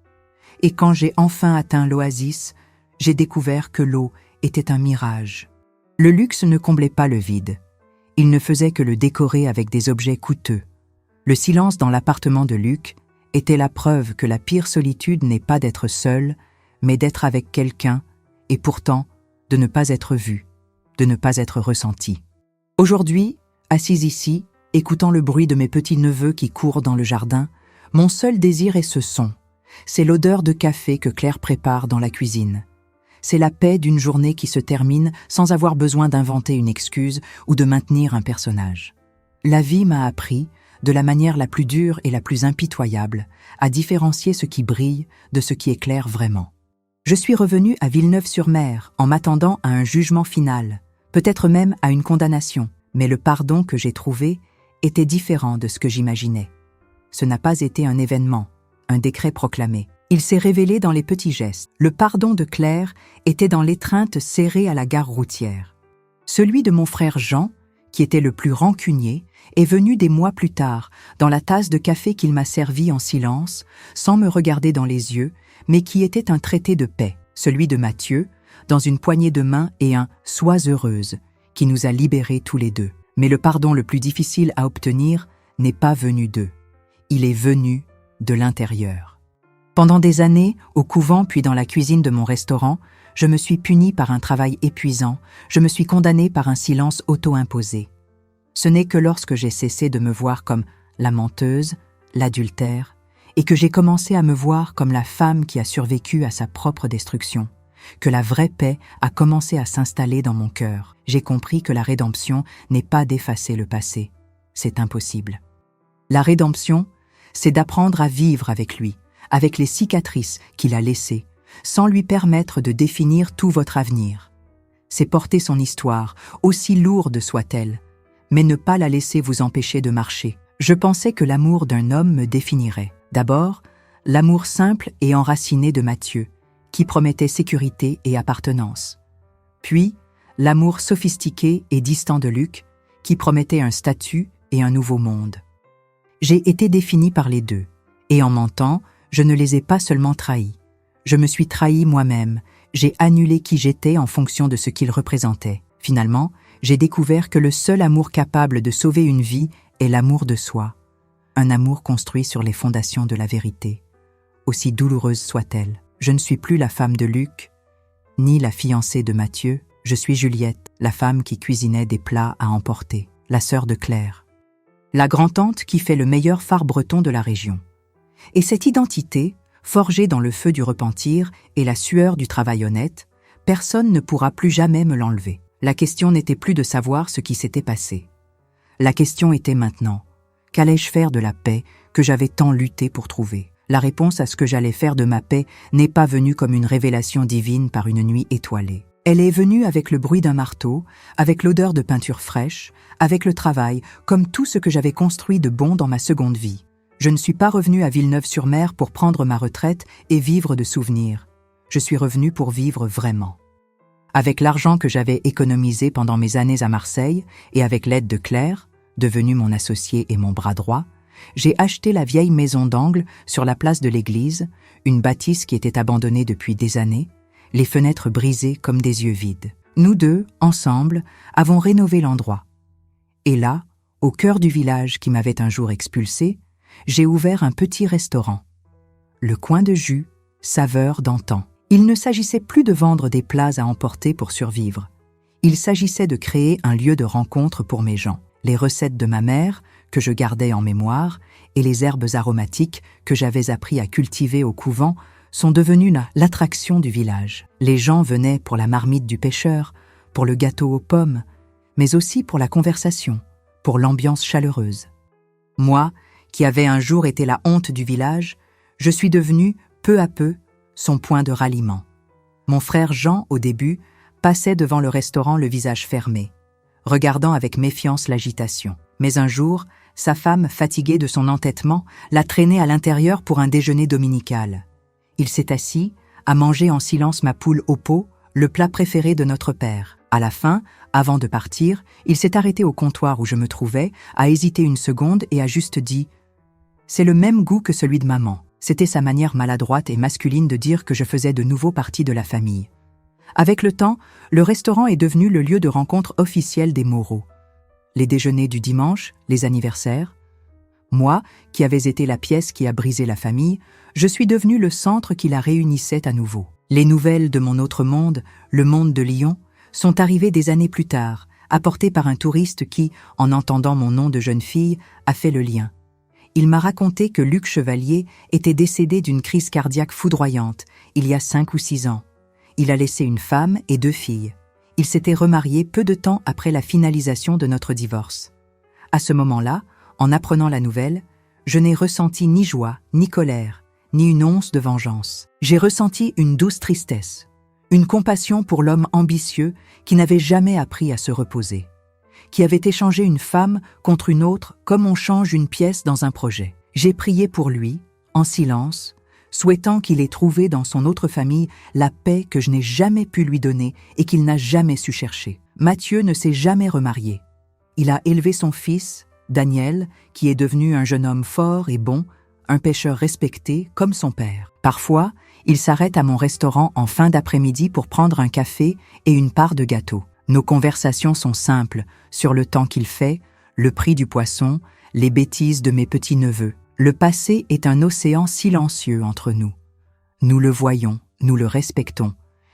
[SPEAKER 1] Et quand j'ai enfin atteint l'oasis, j'ai découvert que l'eau était un mirage. Le luxe ne comblait pas le vide. Il ne faisait que le décorer avec des objets coûteux. Le silence dans l'appartement de Luc était la preuve que la pire solitude n'est pas d'être seul, mais d'être avec quelqu'un, et pourtant de ne pas être vu, de ne pas être ressenti. Aujourd'hui, assise ici, écoutant le bruit de mes petits-neveux qui courent dans le jardin, mon seul désir est ce son. C'est l'odeur de café que Claire prépare dans la cuisine. C'est la paix d'une journée qui se termine sans avoir besoin d'inventer une excuse ou de maintenir un personnage. La vie m'a appris, de la manière la plus dure et la plus impitoyable, à différencier ce qui brille de ce qui éclaire vraiment. Je suis revenue à Villeneuve-sur-Mer en m'attendant à un jugement final, peut-être même à une condamnation, mais le pardon que j'ai trouvé était différent de ce que j'imaginais. Ce n'a pas été un événement, un décret proclamé. Il s'est révélé dans les petits gestes. Le pardon de Claire était dans l'étreinte serrée à la gare routière. Celui de mon frère Jean, qui était le plus rancunier, est venu des mois plus tard, dans la tasse de café qu'il m'a servi en silence, sans me regarder dans les yeux, mais qui était un traité de paix. Celui de Mathieu, dans une poignée de main et un « sois heureuse » qui nous a libérés tous les deux. Mais le pardon le plus difficile à obtenir n'est pas venu d'eux. Il est venu de l'intérieur. Pendant des années, au couvent puis dans la cuisine de mon restaurant, je me suis punie par un travail épuisant, je me suis condamnée par un silence auto-imposé. Ce n'est que lorsque j'ai cessé de me voir comme la menteuse, l'adultère, et que j'ai commencé à me voir comme la femme qui a survécu à sa propre destruction, que la vraie paix a commencé à s'installer dans mon cœur. J'ai compris que la rédemption n'est pas d'effacer le passé. C'est impossible. La rédemption, c'est d'apprendre à vivre avec lui, avec les cicatrices qu'il a laissées, sans lui permettre de définir tout votre avenir. C'est porter son histoire, aussi lourde soit-elle, mais ne pas la laisser vous empêcher de marcher. Je pensais que l'amour d'un homme me définirait. D'abord, l'amour simple et enraciné de Mathieu, qui promettait sécurité et appartenance. Puis, l'amour sophistiqué et distant de Luc, qui promettait un statut et un nouveau monde. J'ai été définie par les deux, et en mentant, je ne les ai pas seulement trahis. Je me suis trahi moi-même, j'ai annulé qui j'étais en fonction de ce qu'ils représentaient. Finalement, j'ai découvert que le seul amour capable de sauver une vie est l'amour de soi, un amour construit sur les fondations de la vérité, aussi douloureuse soit-elle. Je ne suis plus la femme de Luc, ni la fiancée de Mathieu, je suis Juliette, la femme qui cuisinait des plats à emporter, la sœur de Claire, la grand-tante qui fait le meilleur phare breton de la région. Et cette identité, forgée dans le feu du repentir et la sueur du travail honnête, personne ne pourra plus jamais me l'enlever. La question n'était plus de savoir ce qui s'était passé. La question était maintenant, qu'allais-je faire de la paix que j'avais tant lutté pour trouver ? La réponse à ce que j'allais faire de ma paix n'est pas venue comme une révélation divine par une nuit étoilée. Elle est venue avec le bruit d'un marteau, avec l'odeur de peinture fraîche, avec le travail, comme tout ce que j'avais construit de bon dans ma seconde vie. Je ne suis pas revenue à Villeneuve-sur-Mer pour prendre ma retraite et vivre de souvenirs. Je suis revenue pour vivre vraiment. Avec l'argent que j'avais économisé pendant mes années à Marseille et avec l'aide de Claire, devenue mon associée et mon bras droit, j'ai acheté la vieille maison d'angle sur la place de l'église, une bâtisse qui était abandonnée depuis des années, les fenêtres brisées comme des yeux vides. Nous deux, ensemble, avons rénové l'endroit. Et là, au cœur du village qui m'avait un jour expulsé, j'ai ouvert un petit restaurant. Le coin de jus, saveur d'antan. Il ne s'agissait plus de vendre des plats à emporter pour survivre. Il s'agissait de créer un lieu de rencontre pour mes gens. Les recettes de ma mère, que je gardais en mémoire, et les herbes aromatiques que j'avais appris à cultiver au couvent sont devenues l'attraction du village. Les gens venaient pour la marmite du pêcheur, pour le gâteau aux pommes, mais aussi pour la conversation, pour l'ambiance chaleureuse. Moi, qui avais un jour été la honte du village, je suis devenue, peu à peu, son point de ralliement. Mon frère Jean, au début, passait devant le restaurant le visage fermé, regardant avec méfiance l'agitation. Mais un jour, sa femme, fatiguée de son entêtement, l'a traîné à l'intérieur pour un déjeuner dominical. Il s'est assis, a mangé en silence ma poule au pot, le plat préféré de notre père. À la fin, avant de partir, il s'est arrêté au comptoir où je me trouvais, a hésité une seconde et a juste dit « C'est le même goût que celui de maman ». C'était sa manière maladroite et masculine de dire que je faisais de nouveau partie de la famille. Avec le temps, le restaurant est devenu le lieu de rencontre officiel des Moreau. Les déjeuners du dimanche, les anniversaires. Moi, qui avais été la pièce qui a brisé la famille, je suis devenu le centre qui la réunissait à nouveau. Les nouvelles de mon autre monde, le monde de Lyon, sont arrivées des années plus tard, apportées par un touriste qui, en entendant mon nom de jeune fille, a fait le lien. Il m'a raconté que Luc Chevalier était décédé d'une crise cardiaque foudroyante, il y a 5 ou 6 ans. Il a laissé une femme et 2 filles. Il s'était remarié peu de temps après la finalisation de notre divorce. À ce moment-là, en apprenant la nouvelle, je n'ai ressenti ni joie, ni colère, ni une once de vengeance. J'ai ressenti une douce tristesse, une compassion pour l'homme ambitieux qui n'avait jamais appris à se reposer, qui avait échangé une femme contre une autre comme on change une pièce dans un projet. J'ai prié pour lui, en silence, souhaitant qu'il ait trouvé dans son autre famille la paix que je n'ai jamais pu lui donner et qu'il n'a jamais su chercher. Mathieu ne s'est jamais remarié. Il a élevé son fils, Daniel, qui est devenu un jeune homme fort et bon, un pêcheur respecté comme son père. Parfois, il s'arrête à mon restaurant en fin d'après-midi pour prendre un café et une part de gâteau. Nos conversations sont simples, sur le temps qu'il fait, le prix du poisson, les bêtises de mes petits-neveux. Le passé est un océan silencieux entre nous. Nous le voyons, nous le respectons,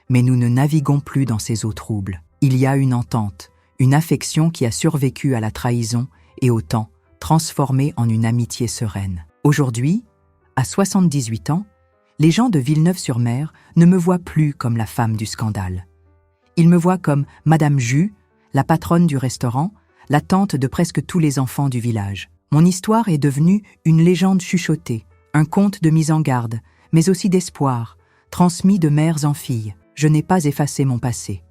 [SPEAKER 1] mais nous ne naviguons plus dans ces eaux troubles. Il y a une entente, une affection qui a survécu à la trahison et au temps, transformée en une amitié sereine. Aujourd'hui, à 78 ans, les gens de Villeneuve-sur-Mer ne me voient plus comme la femme du scandale. Ils me voient comme Madame Jus, la patronne du restaurant, la tante de presque tous les enfants du village. Mon histoire est devenue une légende chuchotée, un conte de mise en garde, mais aussi d'espoir, transmis de mères en filles. Je n'ai pas effacé mon passé.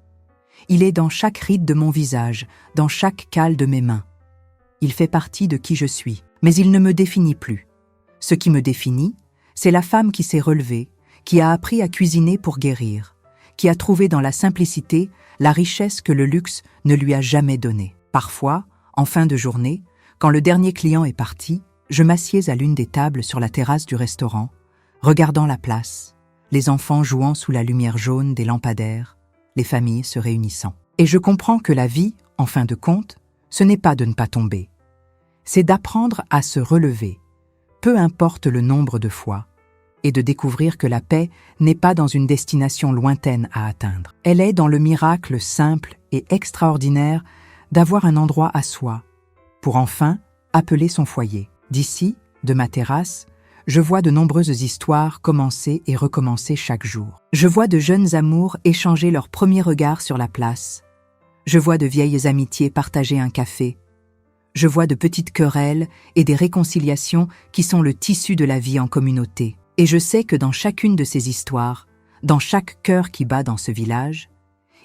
[SPEAKER 1] Il est dans chaque ride de mon visage, dans chaque cale de mes mains. Il fait partie de qui je suis, mais il ne me définit plus. Ce qui me définit, c'est la femme qui s'est relevée, qui a appris à cuisiner pour guérir, qui a trouvé dans la simplicité la richesse que le luxe ne lui a jamais donnée. Parfois, en fin de journée, quand le dernier client est parti, je m'assieds à l'une des tables sur la terrasse du restaurant, regardant la place, les enfants jouant sous la lumière jaune des lampadaires, les familles se réunissant. Et je comprends que la vie, en fin de compte, ce n'est pas de ne pas tomber. C'est d'apprendre à se relever, peu importe le nombre de fois, et de découvrir que la paix n'est pas dans une destination lointaine à atteindre. Elle est dans le miracle simple et extraordinaire d'avoir un endroit à soi, pour enfin appeler son foyer. D'ici, de ma terrasse, je vois de nombreuses histoires commencer et recommencer chaque jour. Je vois de jeunes amours échanger leurs premiers regards sur la place. Je vois de vieilles amitiés partager un café. Je vois de petites querelles et des réconciliations qui sont le tissu de la vie en communauté. Et je sais que dans chacune de ces histoires, dans chaque cœur qui bat dans ce village,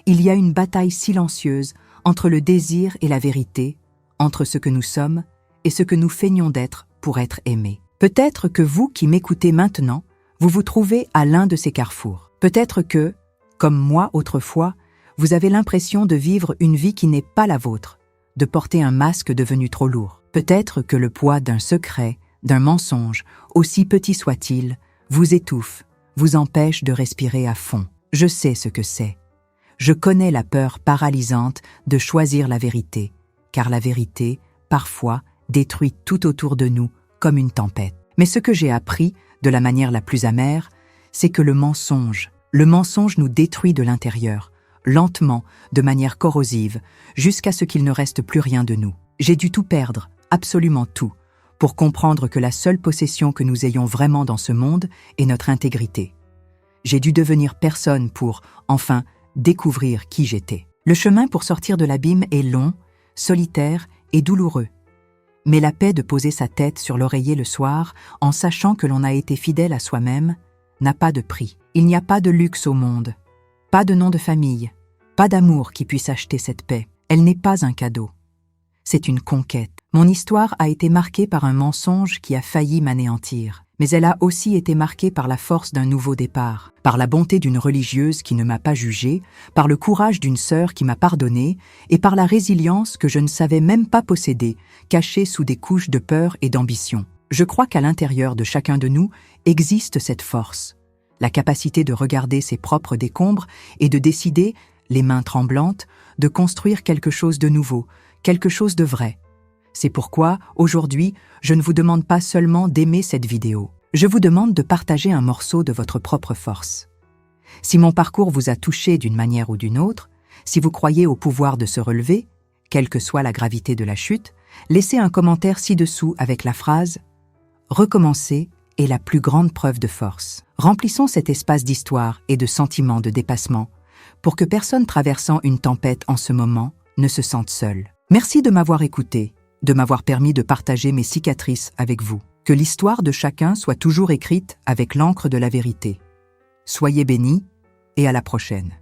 [SPEAKER 1] il y a une bataille silencieuse entre le désir et la vérité, entre ce que nous sommes et ce que nous feignons d'être pour être aimés. Peut-être que vous qui m'écoutez maintenant, vous vous trouvez à l'un de ces carrefours. Peut-être que, comme moi autrefois, vous avez l'impression de vivre une vie qui n'est pas la vôtre, de porter un masque devenu trop lourd. Peut-être que le poids d'un secret, d'un mensonge, aussi petit soit-il, vous étouffe, vous empêche de respirer à fond. Je sais ce que c'est. Je connais la peur paralysante de choisir la vérité, car la vérité, parfois, détruit tout autour de nous comme une tempête. Mais ce que j'ai appris, de la manière la plus amère, c'est que le mensonge nous détruit de l'intérieur, lentement, de manière corrosive, jusqu'à ce qu'il ne reste plus rien de nous. J'ai dû tout perdre, absolument tout, pour comprendre que la seule possession que nous ayons vraiment dans ce monde est notre intégrité. J'ai dû devenir personne pour, enfin, découvrir qui j'étais. Le chemin pour sortir de l'abîme est long, solitaire et douloureux. Mais la paix de poser sa tête sur l'oreiller le soir, en sachant que l'on a été fidèle à soi-même, n'a pas de prix. Il n'y a pas de luxe au monde, pas de nom de famille, pas d'amour qui puisse acheter cette paix. Elle n'est pas un cadeau. C'est une conquête. Mon histoire a été marquée par un mensonge qui a failli m'anéantir. Mais elle a aussi été marquée par la force d'un nouveau départ, par la bonté d'une religieuse qui ne m'a pas jugée, par le courage d'une sœur qui m'a pardonné, et par la résilience que je ne savais même pas posséder, cachée sous des couches de peur et d'ambition. Je crois qu'à l'intérieur de chacun de nous existe cette force, la capacité de regarder ses propres décombres et de décider, les mains tremblantes, de construire quelque chose de nouveau, quelque chose de vrai. C'est pourquoi, aujourd'hui, je ne vous demande pas seulement d'aimer cette vidéo. Je vous demande de partager un morceau de votre propre force. Si mon parcours vous a touché d'une manière ou d'une autre, si vous croyez au pouvoir de se relever, quelle que soit la gravité de la chute, laissez un commentaire ci-dessous avec la phrase « Recommencer est la plus grande preuve de force ». Remplissons cet espace d'histoire et de sentiments de dépassement pour que personne traversant une tempête en ce moment ne se sente seul. Merci de m'avoir écouté, de m'avoir permis de partager mes cicatrices avec vous. Que l'histoire de chacun soit toujours écrite avec l'encre de la vérité. Soyez bénis et à la prochaine.